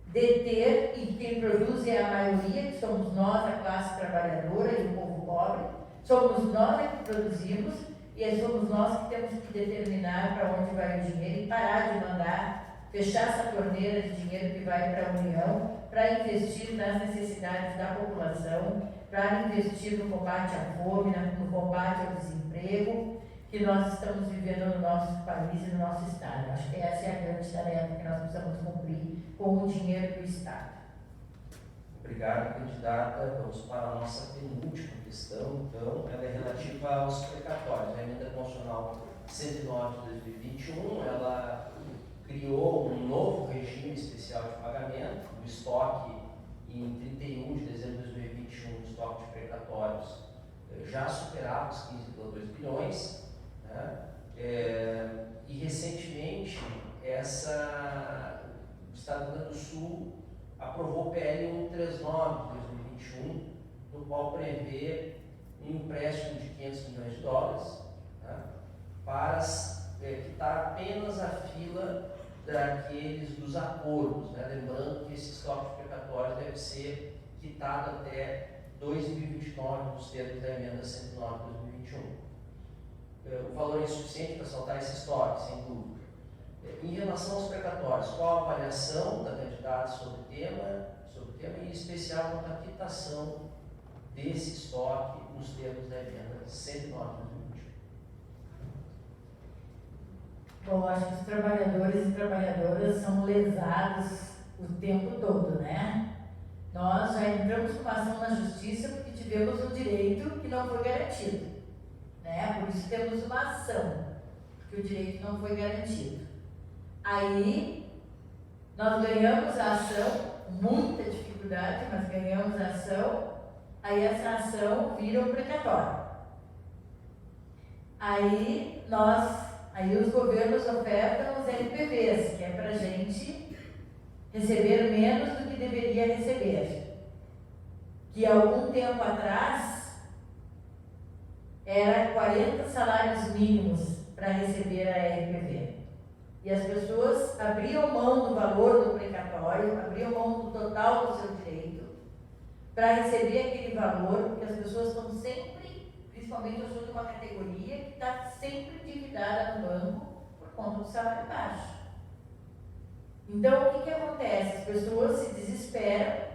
deter, e quem produz é a maioria, que somos nós, a classe trabalhadora e o povo pobre, somos nós que produzimos, e somos nós que temos que determinar para onde vai o dinheiro e parar de mandar fechar essa torneira de dinheiro que vai para a União para investir nas necessidades da população, para investir no combate à fome, no combate ao desemprego que nós estamos vivendo no nosso país e no nosso Estado. Acho que essa é a grande tarefa que nós precisamos cumprir com o dinheiro do Estado. Obrigado, candidata. Vamos para a nossa penúltima questão, então, ela é relativa aos precatórios. A Emenda Constitucional 109 de 2021, ela criou um novo regime especial de pagamento, o estoque em 31 de dezembro de 2021, o estoque de precatórios já superava os 15,2 bilhões, né? E recentemente o Estado do Rio Grande do Sul aprovou o PL 139 de 2021, no qual prevê um empréstimo de 500 milhões de dólares, né, para quitar apenas a fila daqueles dos acordos, né? Lembrando que esse estoque de precatórios deve ser quitado até 2029 nos termos da emenda 109 de 2021. O valor é insuficiente para saltar esse estoque, sem dúvida. Em relação aos precatórios, qual a avaliação da candidata sobre o tema e em especial quanto à quitação desse estoque nos termos da emenda 109 de 2021? Bom, acho que os trabalhadores e trabalhadoras são lesados o tempo todo, né? Nós já entramos com uma ação na justiça porque tivemos um direito que não foi garantido, né? Por isso temos uma ação, porque o direito não foi garantido. Aí, nós ganhamos a ação, muita dificuldade, mas ganhamos a ação, aí essa ação vira um precatório. Aí os governos ofertam os NPVs, que é para a gente receber menos do que deveria receber. Que algum tempo atrás era 40 salários mínimos para receber a NPV. E as pessoas abriam mão do valor do precatório, abriam mão do total do seu direito para receber aquele valor, porque as pessoas estão sempre, principalmente eu sou de uma categoria que está sempre endividada no banco por conta do salário baixo. Então, o que acontece? As pessoas se desesperam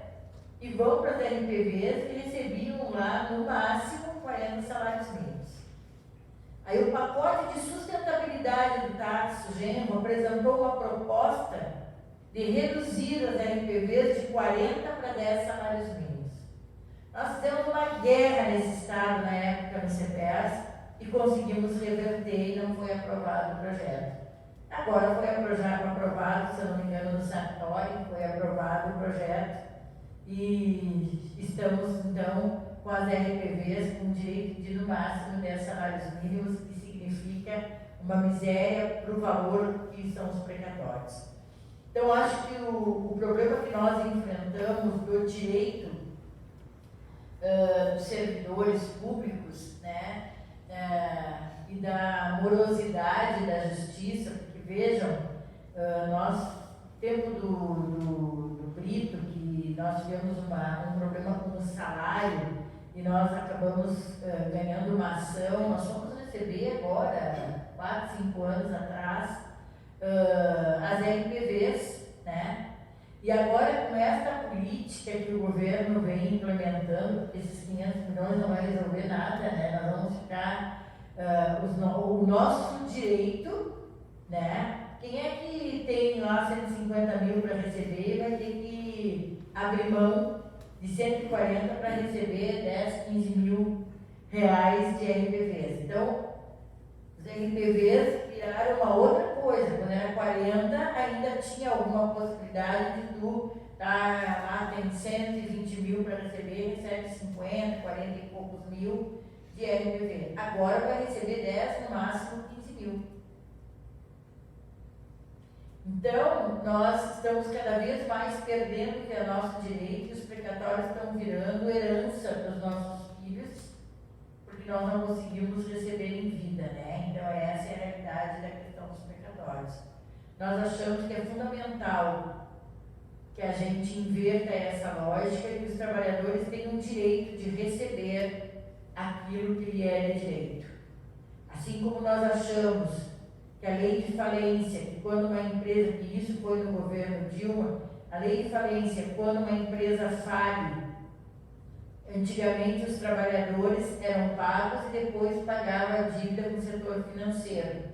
e vão para as NPVs que recebiam lá, no máximo, 40 salários mínimos. Aí o pacote de sustentabilidade do Tarso Genro apresentou uma proposta de reduzir as NPVs de 40 para 10 salários mínimos. Nós fizemos uma guerra nesse estado na época no CEPERS e conseguimos reverter e não foi aprovado o projeto. Agora foi aprovado, se eu não me engano, no Sartori, foi aprovado o projeto e estamos então com as RPVs com direito de no máximo 10 salários mínimos, que significa uma miséria para o valor que são os precatórios. Então, acho que o problema que nós enfrentamos do direito dos servidores públicos, né, e da morosidade da justiça, porque vejam, nós, tempo do Brito, que nós tivemos um problema com o salário, e nós acabamos ganhando uma ação, nós fomos receber agora, 4, 5 anos atrás, as RPVs, né? E agora com esta política que o governo vem implementando, porque esses 500 milhões não vai resolver nada, né? Nós vamos ficar, o nosso direito, né? Quem é que tem lá 150 mil para receber vai ter que abrir mão de 140 para receber 10, 15 mil reais de RPVs. Então, os RPVs viraram uma outra coisa. Quando era 40, ainda tinha alguma possibilidade de tu lá tem 120 mil para receber, recebe 50, 40 e poucos mil de RPV. Agora vai receber 10, no máximo 15 mil. Então, nós estamos cada vez mais perdendo o nosso direito e os precatórios estão virando herança para os nossos filhos, porque nós não conseguimos receber em vida, né? Então, essa é a realidade da questão dos precatórios. Nós achamos que é fundamental que a gente inverta essa lógica e que os trabalhadores tenham o direito de receber aquilo que lhe é de direito. Assim como nós achamos que a lei de falência, que quando uma empresa, que isso foi no governo Dilma, a lei de falência, quando uma empresa fale, Antigamente os trabalhadores eram pagos e depois pagavam a dívida com o setor financeiro.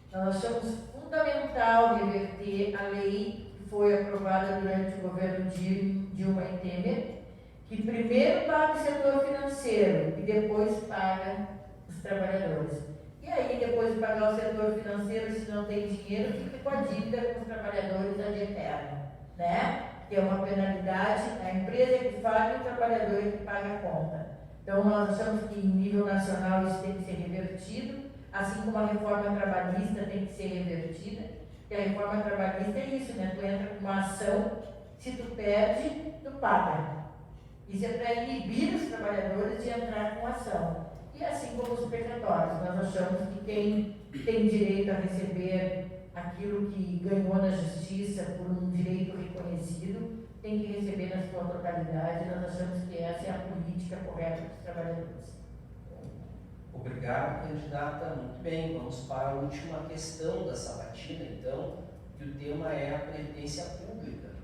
Então, nós achamos fundamental reverter a lei que foi aprovada durante o governo Dilma e Temer, que primeiro paga o setor financeiro e depois paga os trabalhadores. E aí, depois de pagar o setor financeiro, se não tem dinheiro, fica com a dívida com os trabalhadores ad eterno, né? Que é uma penalidade, a empresa que paga e o trabalhador que paga a conta. Então, nós achamos que em nível nacional isso tem que ser revertido, assim como a reforma trabalhista tem que ser revertida. E a reforma trabalhista é isso, né? Tu entra com uma ação, se tu perde, tu paga. Isso é para inibir os trabalhadores de entrar com ação. E assim como os precatórios, nós achamos que quem tem direito a receber aquilo que ganhou na justiça por um direito reconhecido, tem que receber na sua totalidade. Nós achamos que essa é a política correta dos trabalhadores. Obrigado, candidata. Muito bem, vamos para a última questão da sabatina, então, que o tema é a Previdência Pública.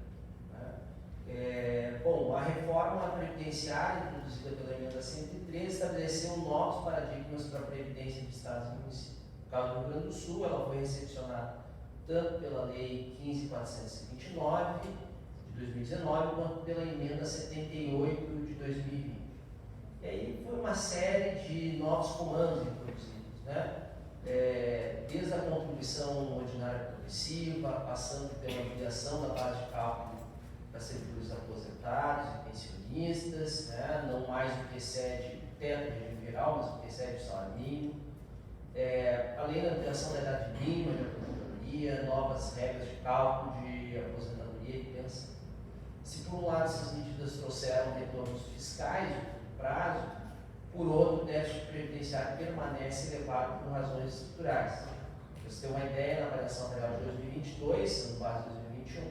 Bom, a reforma previdenciária introduzida pela emenda 103 estabeleceu novos paradigmas para a Previdência de Estados e municípios. No caso do Rio Grande do Sul, ela foi recepcionada tanto pela Lei 15.429 de 2019, quanto pela emenda 78 de 2020. E aí foi uma série de novos comandos introduzidos, né? Desde a contribuição ordinária progressiva, passando pela ampliação da base de cálculo para servidores aposentados e pensionistas, né? Não mais do que excede o teto de regime geral, mas o que excede o salário mínimo. Além da ampliação da idade mínima de aposentadoria, novas regras de cálculo de aposentadoria e pensão. Se por um lado essas medidas trouxeram retornos fiscais de curto prazo, por outro, o déficit previdenciário permanece elevado por razões estruturais. Para você ter uma ideia, na avaliação atuarial de 2022, ano base 2021,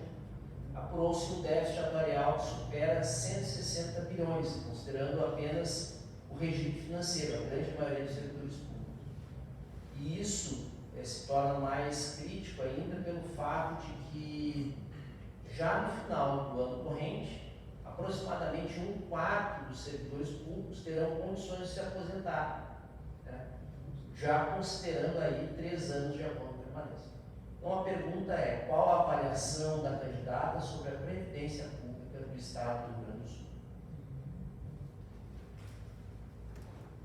apurou-se um déficit atuarial que supera 160 bilhões, considerando apenas o regime financeiro, a grande maioria dos servidores públicos. E isso se torna mais crítico ainda pelo fato de que, já no final do ano corrente, aproximadamente 1/4 dos servidores públicos terão condições de se aposentar, né? Já considerando aí 3 anos de apoio permanência. Então a pergunta é, qual a avaliação da candidata sobre a Previdência Pública do Estado do Rio Grande do Sul?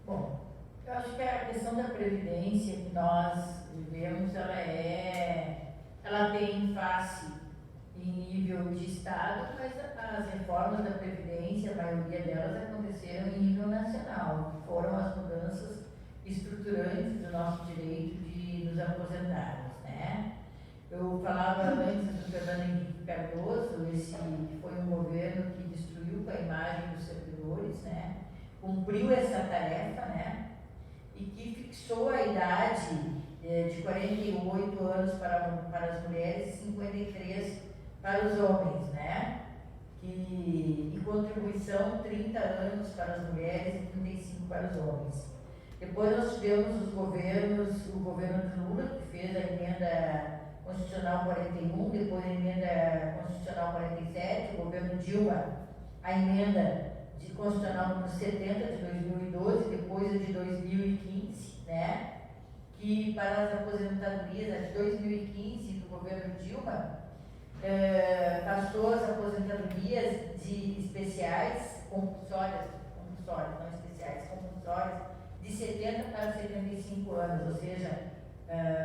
Bom, eu acho que a questão da Previdência que nós vivemos, ela tem face em nível de Estado, mas as reformas da Previdência, a maioria delas aconteceram em nível nacional, que foram as mudanças estruturantes do nosso direito de nos aposentarmos, né? Eu falava antes do Fernando Henrique Cardoso, esse que foi um governo que destruiu com a imagem dos servidores, né? Cumpriu essa tarefa, né? E que fixou a idade de 48 anos para as mulheres e 53 para os homens, né? E contribuição 30 anos para as mulheres e 35 para os homens. Depois nós tivemos o governo de Lula, que fez a emenda constitucional 41, depois a emenda constitucional 47, o governo Dilma, a emenda constitucional número 70 de 2012, depois a de 2015, né? Que para as aposentadorias, a de 2015 do governo Dilma, passou as aposentadorias de especiais, compulsórias, não especiais, compulsórias, de 70 para 75 anos, ou seja,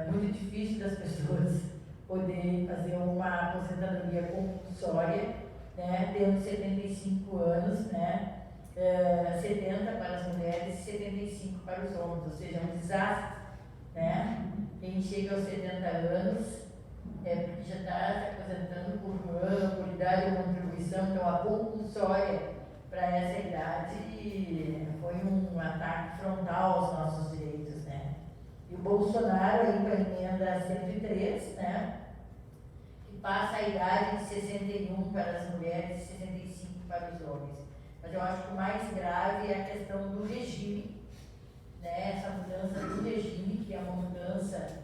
muito difícil das pessoas poderem fazer uma aposentadoria compulsória, né, tendo 75 anos, né, 70 para as mulheres e 75 para os homens, ou seja, é um desastre, né? Quem chega aos 70 anos é porque já está se aposentando por idade ou contribuição, então a compulsória para essa idade foi um ataque frontal aos nossos direitos, né? E o Bolsonaro aí com a emenda 103, né? Que passa a idade de 61 para as mulheres e 65 para os homens. Mas eu acho que o mais grave é a questão do regime, né? Essa mudança do regime, que é uma mudança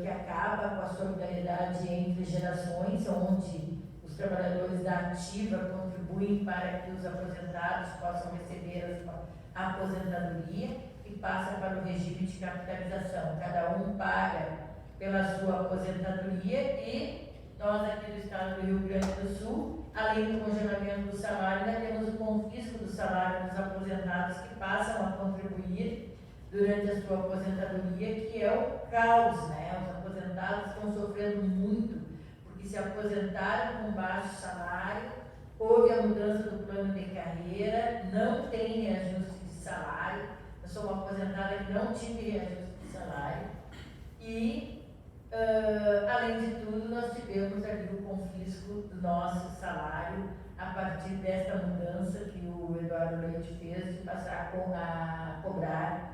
que acaba com a solidariedade entre gerações, onde os os trabalhadores da ativa contribuem para que os aposentados possam receber a aposentadoria e passa para o regime de capitalização. Cada um paga pela sua aposentadoria e nós aqui do estado do Rio Grande do Sul, além do congelamento do salário, ainda temos o confisco do salário dos aposentados que passam a contribuir durante a sua aposentadoria, que é o caos, né? Os aposentados estão sofrendo muito, porque se aposentaram com baixo salário, houve a mudança do plano de carreira, não tem reajuste de salário. Eu sou uma aposentada que não tive reajuste de salário e, além de tudo, nós tivemos ali o confisco do nosso salário a partir desta mudança que o Eduardo Leite fez de passar a cobrar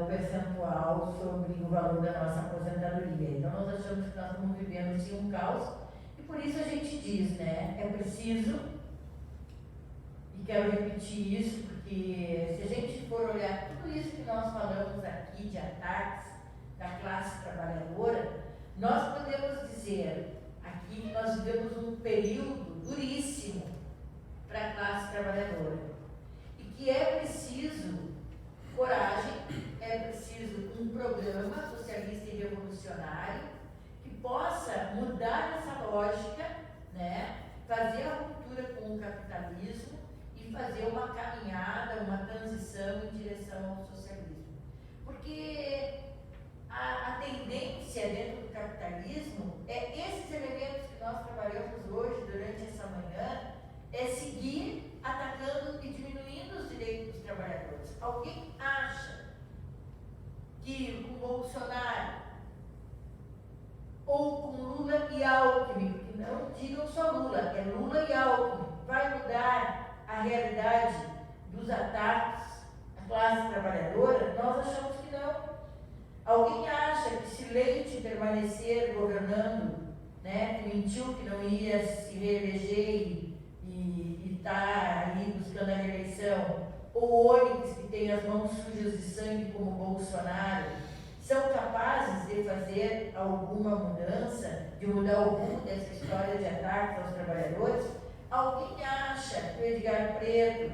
o percentual sobre o valor da nossa aposentadoria. Então nós achamos que nós estamos vivendo sim um caos e por isso a gente diz, né, é preciso, e quero repetir isso, porque se a gente for olhar tudo isso que nós falamos aqui de ataques da classe trabalhadora, nós podemos dizer aqui que nós vivemos um período duríssimo para a classe trabalhadora e que é preciso coragem, é preciso um programa socialista e revolucionário que possa mudar essa lógica, né? Fazer a ruptura com o capitalismo e fazer uma caminhada, uma transição em direção ao socialismo. Porque a tendência dentro do capitalismo é esses elementos que nós trabalhamos hoje, durante essa manhã, é seguir atacando e diminuindo os direitos dos trabalhadores. Alguém acha que com Bolsonaro ou com Lula e Alckmin, que não digam só Lula, é Lula e Alckmin, vai mudar a realidade dos ataques à classe trabalhadora? Nós achamos que não. Alguém acha que se Leite permanecer governando, né, que mentiu que não ia se reeleger e está ali buscando a reeleição, ou Onyx, que tem as mãos sujas de sangue como Bolsonaro, são capazes de fazer alguma mudança, de mudar o rumo dessa história de ataque aos trabalhadores? Alguém acha que o Edgar Preto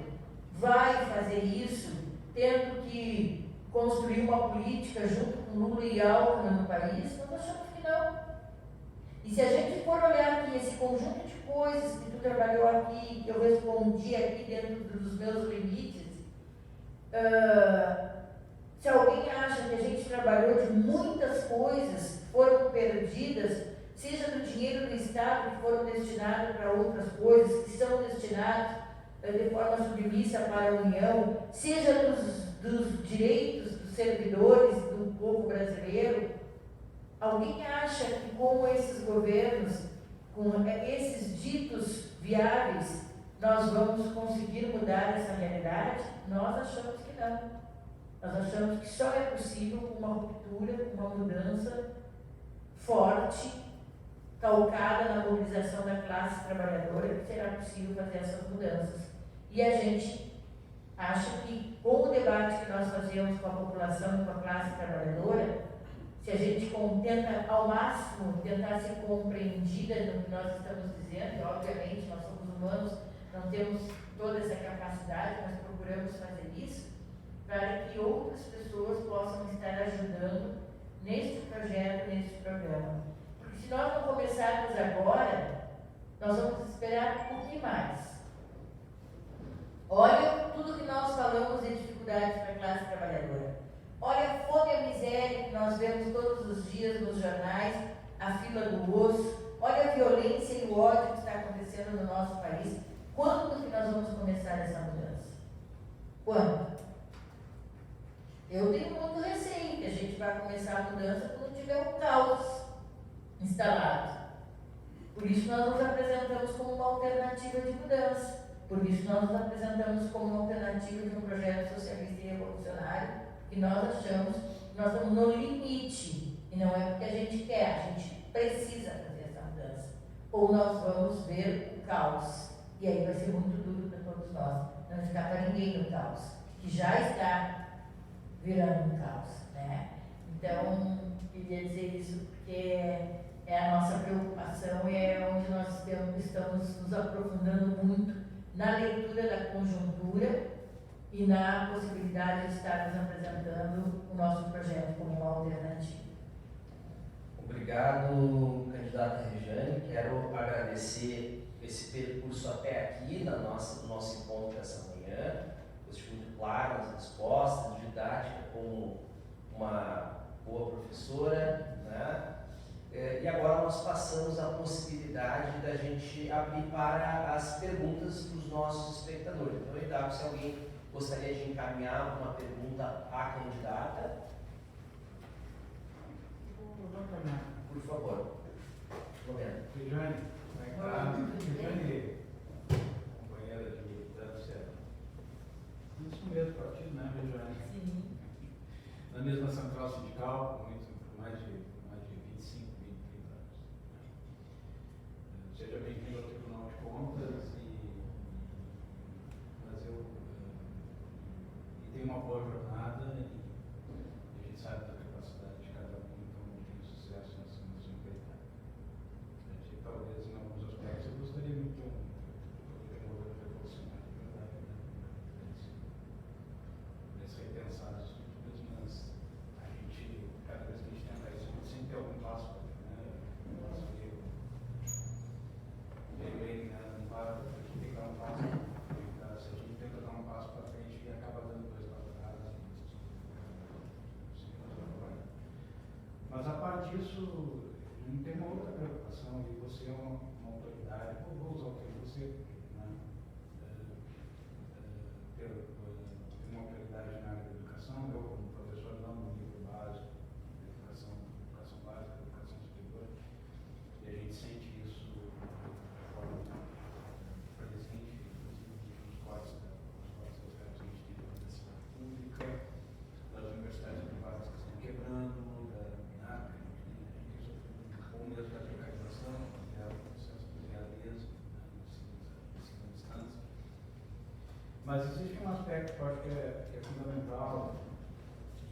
vai fazer isso, tendo que construir uma política junto com Lula e Alckmin no país? Nós achamos que não. E se a gente for olhar aqui esse conjunto de coisas que tu trabalhou aqui, que eu respondi aqui dentro dos meus limites, se alguém acha que a gente trabalhou de muitas coisas que foram perdidas, seja do dinheiro do Estado que foram destinados para outras coisas, que são destinados de forma submissa para a União, seja dos direitos dos servidores do povo brasileiro, alguém acha que com esses governos, com esses ditos viáveis, nós vamos conseguir mudar essa realidade? Nós achamos que não. Nós achamos que só é possível uma ruptura, uma mudança forte, calcada na mobilização da classe trabalhadora, que será possível fazer essas mudanças. E a gente acha que com o debate que nós fazemos com a população e com a classe trabalhadora, se a gente tenta ao máximo tentar ser compreendida no que nós estamos dizendo, e obviamente nós somos humanos, não temos toda essa capacidade, mas procuramos fazer isso, para que outras pessoas possam estar ajudando neste projeto, neste programa. Porque se nós não começarmos agora, nós vamos esperar um pouquinho mais. Olha tudo que nós falamos de dificuldades para a classe trabalhadora. Olha a fome e a miséria que nós vemos todos os dias nos jornais, a fila do osso. Olha a violência e o ódio que está acontecendo no nosso país. Quando que nós vamos começar essa mudança? Quando? Eu tenho muito receio que a gente vai começar a mudança quando tiver um caos instalado. Por isso nós nos apresentamos como uma alternativa de mudança. Por isso nós nos apresentamos como uma alternativa de um projeto socialista e revolucionário que nós achamos que nós estamos no limite. E não é porque a gente quer, a gente precisa fazer essa mudança. Ou nós vamos ver o caos. E aí vai ser muito duro para todos nós. Não ficar para ninguém no caos, que já está virando um caos, né? Então, queria dizer isso porque é a nossa preocupação e é onde nós estamos nos aprofundando muito na leitura da conjuntura e na possibilidade de estarmos apresentando o nosso projeto como uma alternativa. Obrigado, candidata Regiane. Quero agradecer esse percurso até aqui no nosso encontro dessa manhã. Gostei muito claro as respostas, didática como uma boa professora, né? E agora nós passamos a possibilidade da gente abrir para as perguntas dos nossos espectadores. Então, Eduardo, se alguém gostaria de encaminhar uma pergunta à candidata, por favor. Regiane, como é que está? Regiane, companheira de militância, isso mesmo partido, né, Regiane? Sim. Na mesma central sindical, por mais de 25, 20, 30 anos. Seja bem-vindo ao Tribunal de Contas mas eu tenho uma boa jornada e a gente sabe da capacidade de cada um, então tem sucesso nessa empreitada. Talvez em alguns aspectos eu gostaria muito de um governo revolucionário de verdade, nesse repensar as estruturas, mas a gente, cada vez que a gente tenta isso, a gente sempre tem algum passo, né? Um passo meio bem, né? Não para, a gente tem que dar um passo, se a gente tenta dar um passo para frente e acaba dando dois para trás, mas a parte disso, não tem uma outra preocupação, e você é uma autoridade, vou usar o termo você, né? Ter uma autoridade na área da educação, eu como professor não no nível básico, educação básica, educação superior, e a gente sente isso de forma presente, inclusive nos cortes das verbas que a gente tem da universidade pública, das universidades privadas que estão quebrando, ou mesmo da precarização, que é o processo de realeza, na segunda instância. Mas existe um aspecto que eu acho que é fundamental,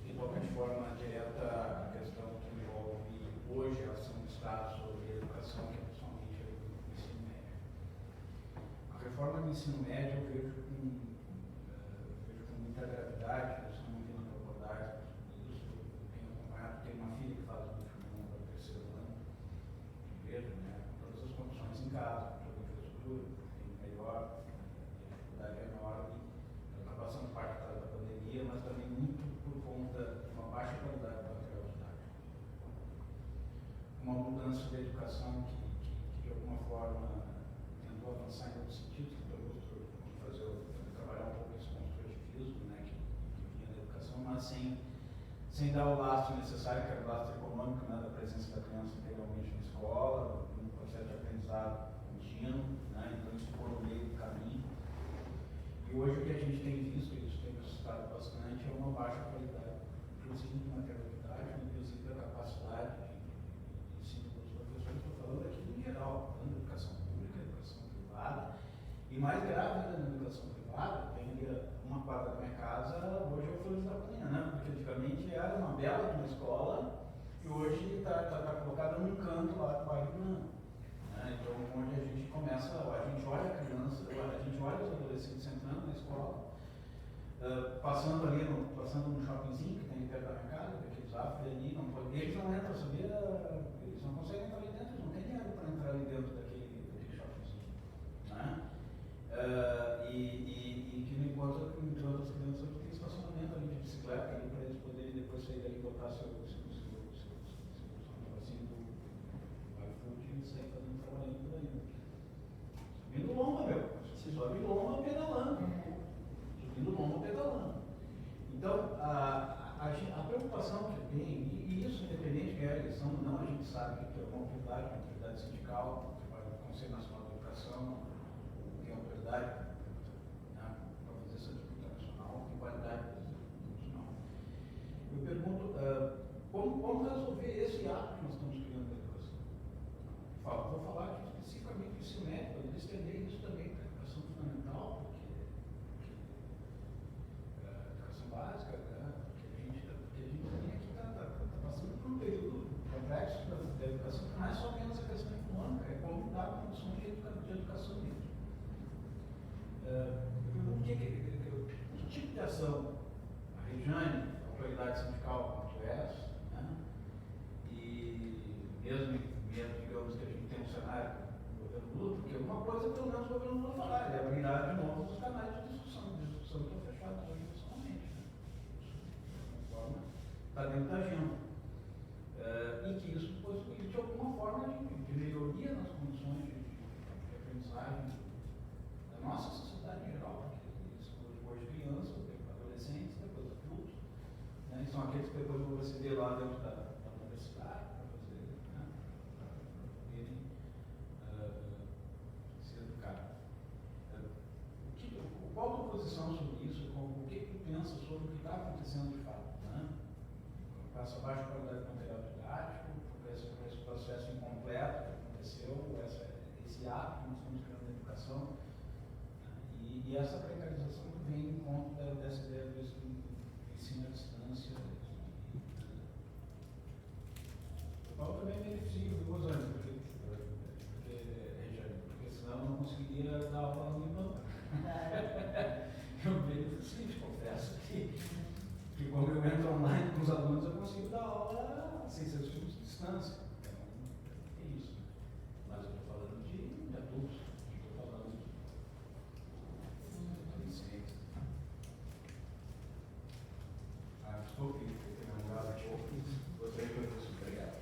e toca de forma direta a questão que envolve hoje a ação do Estado sobre a educação, que é principalmente o ensino médio. A reforma do ensino médio eu vejo com muita gravidade, eu sou muito na abordagem isso, eu tenho acompanhado, tenho uma filha que faz o último ano, o terceiro ano, vejo, né, todas as condições em casa, toda a infraestrutura, tem melhor, a dificuldade é menor, e ela está passando parte da pandemia, mas também muito por conta de uma baixa qualidade do material didático. Uma mudança da educação que de alguma forma tentou avançar em outros sentidos, trabalhar um pouco esse construtivismo, né, que vinha da educação, mas sem dar o laço necessário, que era o laço econômico, né, da presença da criança integralmente na escola, no processo de aprendizado contínuo, né, então isso foi no meio do caminho. E hoje o que a gente tem visto, e isso tem me assustado bastante, é uma baixa qualidade, inclusive de material didático, inclusive da capacidade de ensino dos professores. Estou falando aqui em geral, falando da educação pública, educação privada, e mais grave ainda na educação privada, tem uma quadra da minha casa, hoje é o Flores da Cunha, né? Porque antigamente era uma bela de uma escola e hoje está colocada num canto lá quase né? Então, onde a gente começa, a gente olha a criança, a gente olha os adolescentes entrando na escola, passando no shoppingzinho que tem perto da minha casa, daqueles Zafre ali, eles não entram, sabia? Eles não conseguem entrar ali dentro, eles não têm dinheiro para entrar ali dentro daquele shoppingzinho, né? E que no encontro entre outras crianças tem estacionamento ali de bicicleta ali para eles poderem depois sair dali e botar seu negocinho do iFood e sair fazendo trabalhinho por aí. Subindo lomba, meu. Se sobe lomba pedalando. Subindo lomba pedalando. Então, a preocupação que tem, e isso independente de a eleição ou não, a gente sabe que é uma autoridade sindical, que vai no Conselho Nacional de Educação, tem autoridade, né, para fazer essa disputa nacional, tem qualidade nacional. Eu pergunto, como resolver esse ato que nós estamos criando na educação? Vou falar aqui especificamente do ensino médio, poderia estender isso também para a educação fundamental, porque a educação básica, né, porque a gente também aqui está passando por um período complexo da educação, que não é só de educação livre. Que tipo de ação a Regiane, a autoridade sindical quanto essa, né? E mesmo, digamos que a gente tem um cenário do governo Lula, porque uma coisa pelo menos o governo Lula falar, ele abrirá de novo os canais de discussão que estão fechados hoje nacionalmente, né? De alguma forma, está dentro da agenda. E que isso possibilite de alguma forma de melhoria nas condições de aprendizagem da nossa sociedade em geral, porque isso hoje crianças, depois adolescentes, depois adultos, né? E são aqueles que depois vão receber lá dentro da universidade para fazer, né? Para irem se educar. Qual a tua posição sobre isso? O que tu pensa sobre o que está acontecendo de fato, né? Com essa baixa qualidade do material didático, com esse processo incompleto que aconteceu, esse ato que nós estamos criando na educação, né? E essa precarização que vem em conta dessa ideia do ensino à distância. O Paulo também beneficia do Rosane, porque senão eu não conseguiria dar aula no IBAN. Eu beneficio, confesso que quando eu entro online com os alunos eu consigo dar aula sem ser de distância. Então, é isso. Mas eu estou falando de adultos, estou falando de adolescentes. Desculpe, eu tenho lembrado aqui. Gostaria que eu fosse obrigado.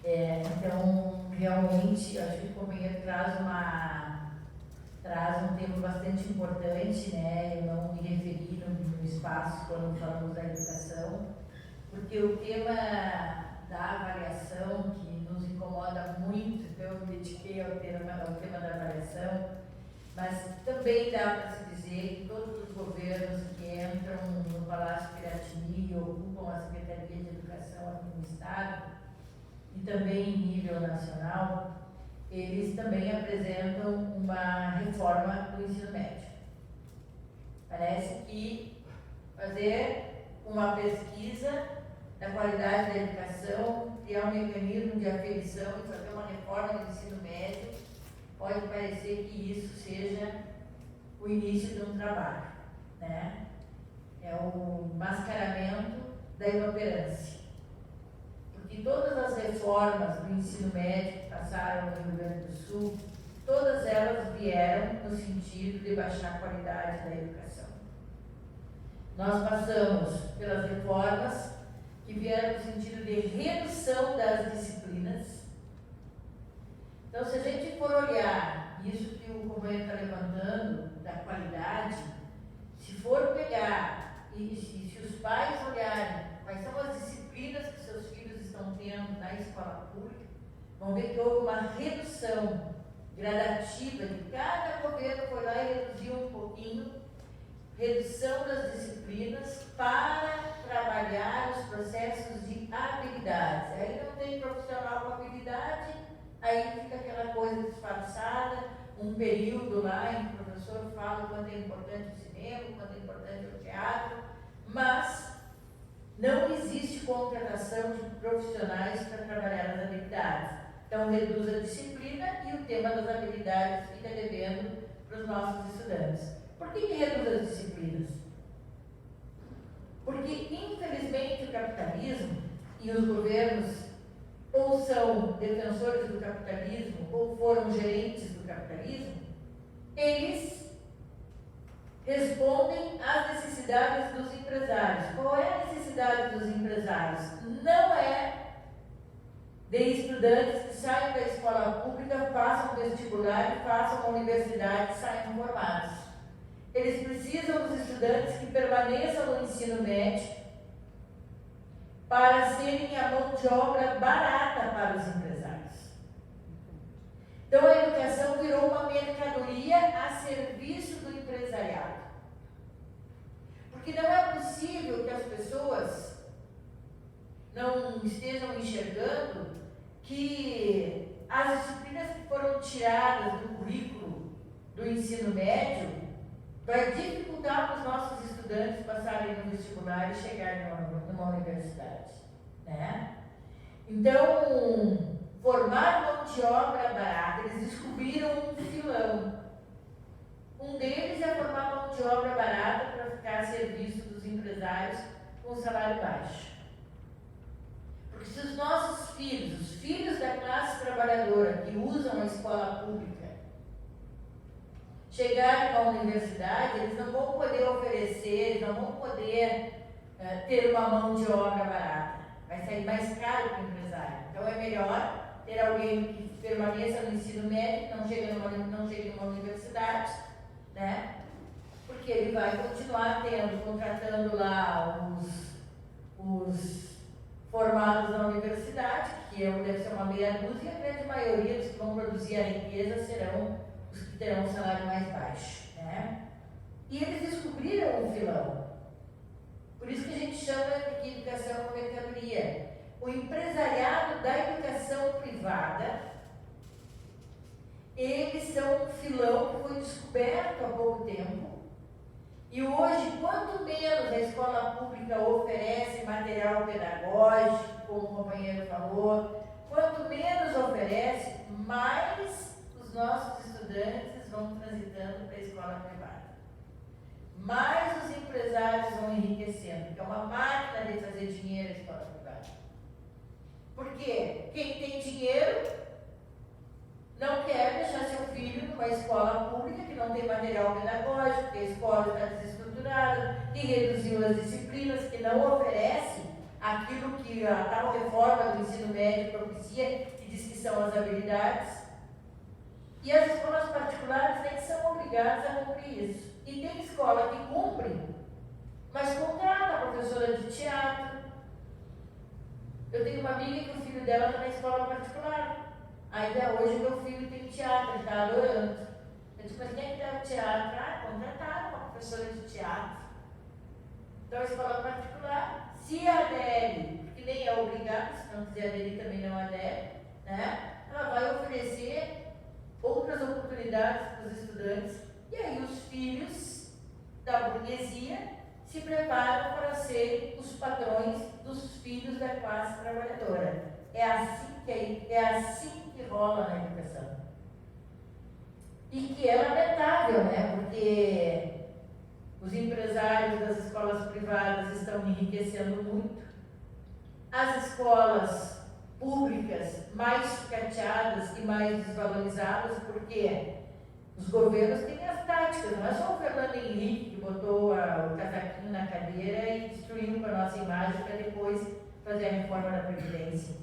Então, realmente, acho que o companheiro traz um tema bastante importante, né? Eu não me referi no espaço quando falamos da educação, porque o tema da avaliação, que nos incomoda muito, então eu me dediquei ao tema da avaliação, mas também dá para se dizer que todos os governos que entram no Palácio Piratini e ocupam a Secretaria de Educação aqui no Estado, e também em nível nacional, eles também apresentam uma reforma do ensino médio. Parece que fazer uma pesquisa da qualidade da educação, criar um mecanismo de aferição e fazer uma reforma do ensino médio, pode parecer que isso seja o início de um trabalho, né? É o mascaramento da inoperância. Porque todas as reformas do ensino médio que passaram no Rio Grande do Sul, todas elas vieram no sentido de baixar a qualidade da educação. Nós passamos pelas reformas que vieram no sentido de redução das disciplinas. Então, se a gente for olhar isso que o companheiro está levantando, da qualidade, se for pegar e se os pais olharem quais são as disciplinas que seus filhos estão tendo na escola pública, vão ver que houve uma redução gradativa de cada governo foi lá e reduziu um pouquinho, redução das disciplinas para trabalhar os processos de habilidades. Aí não tem profissional com habilidade, aí fica aquela coisa disfarçada, um período lá em que o professor fala o quanto é importante o cinema, o quanto é importante o teatro, mas não existe contratação de profissionais para trabalhar as habilidades. Então, reduz a disciplina e o tema das habilidades fica devendo para os nossos estudantes. Por que reduz as disciplinas? Porque, infelizmente, o capitalismo e os governos ou são defensores do capitalismo ou foram gerentes do capitalismo, eles respondem às necessidades dos empresários. Qual é a necessidade dos empresários? Não é de estudantes que saiam da escola pública, façam vestibular e façam a universidade e saiam formados. Eles precisam dos estudantes que permaneçam no ensino médio para serem a mão de obra barata para os empresários. Então, a educação virou uma mercadoria a serviço do empresariado. Porque não é possível que as pessoas não estejam enxergando que as disciplinas que foram tiradas do currículo do ensino médio vai dificultar para os nossos estudantes passarem no vestibular e chegarem numa universidade, né? Então, formar mão de obra barata, eles descobriram um filão. Um deles é formar mão de obra barata para ficar a serviço dos empresários com salário baixo. Porque se os nossos filhos, os filhos da classe trabalhadora que usam a escola pública, chegarem à universidade, eles não vão poder oferecer, eles não vão poder ter uma mão de obra barata. Vai sair mais caro para o empresário. Então é melhor ter alguém que permaneça no ensino médio, não chegue numa universidade, né? Porque ele vai continuar contratando lá os formados na universidade, que deve ser uma meia dúzia, e a grande maioria dos que vão produzir a riqueza serão os que terão um salário mais baixo, né? E eles descobriram um filão. Por isso que a gente chama de educação é uma mercadoria. O empresariado da educação privada, eles são um filão que foi descoberto há pouco tempo. E hoje, quanto menos a escola pública oferece material pedagógico, como o companheiro falou, quanto menos oferece, mais os nossos estudantes vão transitando para a escola privada. Mais os empresários vão enriquecendo, porque é uma máquina de fazer dinheiro a escola privada. Porque quem tem dinheiro não quer deixar seu filho numa escola pública que não tem material pedagógico, que a escola está desestruturada, que reduziu as disciplinas, que não oferece aquilo que a tal reforma do ensino médio propicia, que diz que são as habilidades. E as escolas particulares nem são obrigadas a cumprir isso. E tem escola que cumpre, mas contrata a professora de teatro. Eu tenho uma amiga que o filho dela está na escola particular. Ainda hoje meu filho tem teatro, ele está adorando. Eu disse, mas quem é que dá o teatro? Ah, contrataram uma professora de teatro. Então a escola particular se adere, porque nem é obrigado, se não quiser aderir também não adere, né? Ela vai oferecer outras oportunidades para os estudantes. E aí os filhos da burguesia se preparam para serem os patrões dos filhos da classe trabalhadora. É assim que rola na educação. E que é lamentável, né? Porque os empresários das escolas privadas estão enriquecendo muito. As escolas públicas mais sucateadas e mais desvalorizadas, porque os governos têm as táticas, não é só o Fernando Henrique que botou o casaquinho na cadeira e destruiu com a nossa imagem para depois fazer a reforma da Previdência.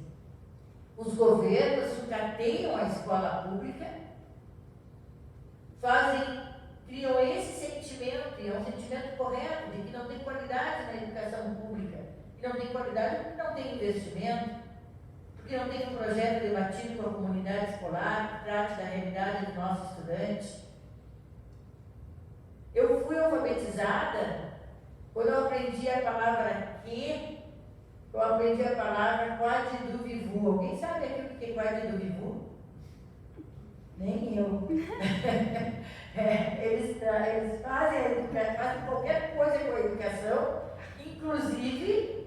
Os governos sucateiam a escola pública, criam esse sentimento, e é um sentimento correto, de que não tem qualidade na educação pública. E não tem qualidade porque não tem investimento, porque não tem um projeto debatido com a comunidade escolar, que trate da realidade do nosso estudante. Eu fui alfabetizada quando eu aprendi a palavra que, eu aprendi a palavra quadriduvivu. Alguém sabe aqui o que é quadriduvivu? Nem eu. Eles fazem qualquer coisa com a educação, inclusive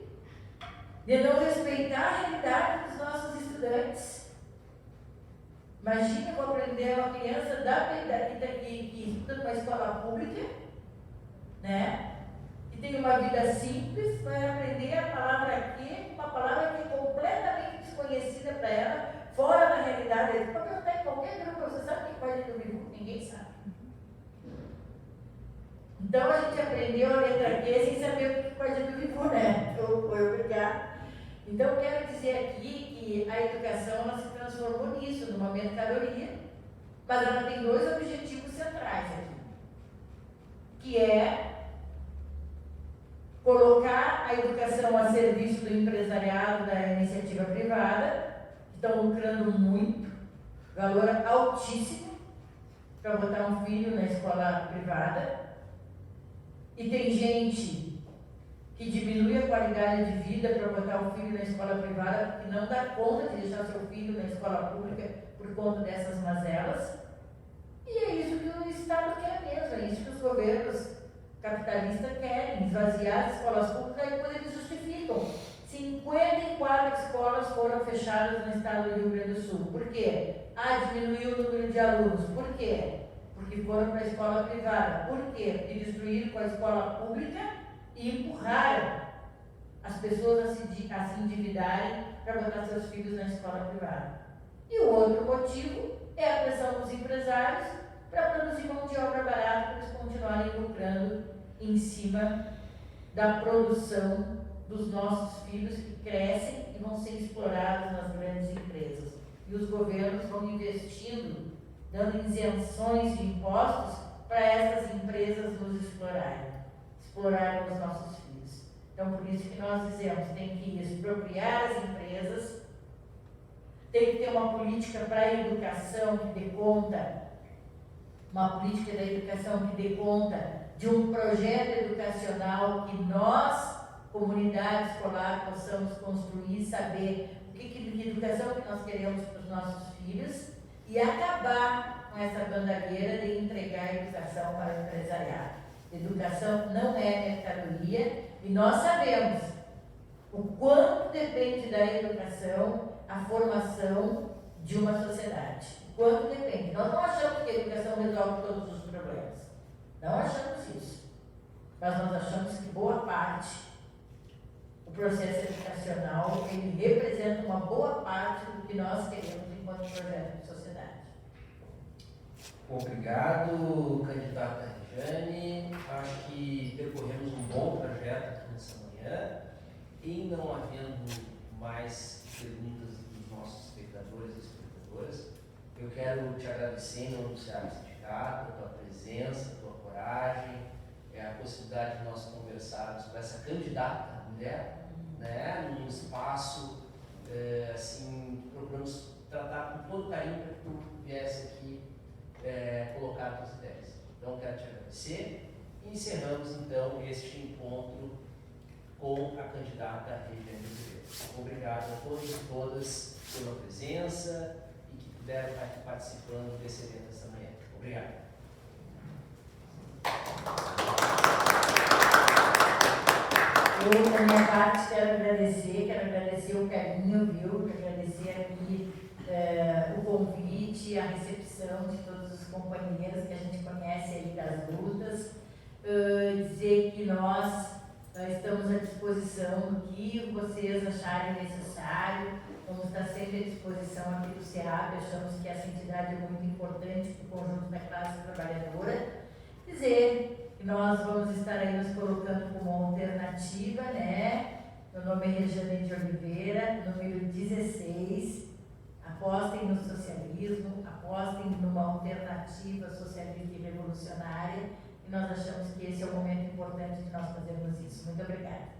de não respeitar a realidade dos nossos estudantes. Imagina eu vou aprender uma criança que estuda numa escola pública, né? Que tem uma vida simples, vai aprender a palavra aqui, uma palavra que é completamente desconhecida para ela, fora da realidade. Pode perguntar em qualquer grupo, você sabe o que pode do vivo? Ninguém sabe. Então a gente aprendeu a letra Q sem saber o que pode do vivo, né? Foi obrigado. Então eu quero dizer aqui que a educação ela se transformou nisso, numa mercadoria, mas ela tem dois objetivos centrais aqui, que é colocar a educação a serviço do empresariado, da iniciativa privada, que estão lucrando muito, valor altíssimo, para botar um filho na escola privada. E tem gente que diminui a qualidade de vida para botar o filho na escola privada, porque não dá conta de deixar seu filho na escola pública por conta dessas mazelas. E é isso que o Estado quer mesmo, é isso que os governos capitalistas querem, esvaziar as escolas públicas, e depois eles justificam. 54 escolas foram fechadas no estado do Rio Grande do Sul. Por quê? Diminuiu o número de alunos. Por quê? Porque foram para a escola privada. Por quê? Porque destruíram com a escola pública e empurraram as pessoas a se endividarem para botar seus filhos na escola privada. E o outro motivo é a pressão dos empresários para produzir mão de obra barata para eles continuarem lucrando em cima da produção dos nossos filhos que crescem e vão ser explorados nas grandes empresas. E os governos vão investindo, dando isenções de impostos para essas empresas nos explorarem os nossos filhos. Então, por isso que nós dizemos, tem que expropriar as empresas, tem que ter uma política para a educação que dê conta, uma política da educação que dê conta de um projeto educacional que nós, comunidade escolar, possamos construir, saber que educação que nós queremos para os nossos filhos e acabar com essa bandagueira de entregar a educação para o empresariado. Educação não é mercadoria e nós sabemos o quanto depende da educação a formação de uma sociedade. O quanto depende. Nós não achamos que a educação resolve todos os problemas. Não achamos isso. Mas nós achamos que boa parte o processo educacional, ele representa uma boa parte do que nós queremos enquanto projeto de sociedade. Obrigado, candidata Regiane. Acho que percorremos um bom projeto aqui nessa manhã. E não havendo mais perguntas dos nossos espectadores e espectadoras, eu quero te agradecer em nome do Ceará Sindicato, a tua presença, a tua coragem, a possibilidade de nós conversarmos com essa candidata mulher, né, num espaço, assim, procuramos tratar com todo carinho para que tu viesse aqui colocar as tuas ideias. Então, quero te agradecer e encerramos, então, este encontro com a candidata Regiane Oliveira. Obrigado a todos e todas pela presença e que puderam estar aqui participando desse evento esta manhã. Obrigado. Eu, da minha parte, quero agradecer o carinho, viu? Quero agradecer aqui o convite, a recepção de todos os companheiros que a gente conhece aí das lutas. Dizer que nós estamos à disposição do que vocês acharem necessário. Vamos estar sempre à disposição aqui do SEAP. Achamos que essa entidade é muito importante para o conjunto da classe trabalhadora. Dizer que nós vamos estar aí nos colocando como alternativa, né? Meu nome é Regiane de Oliveira, número 16. Apostem no socialismo, apostem numa alternativa socialista e revolucionária, e nós achamos que esse é o momento importante de nós fazermos isso. Muito obrigada.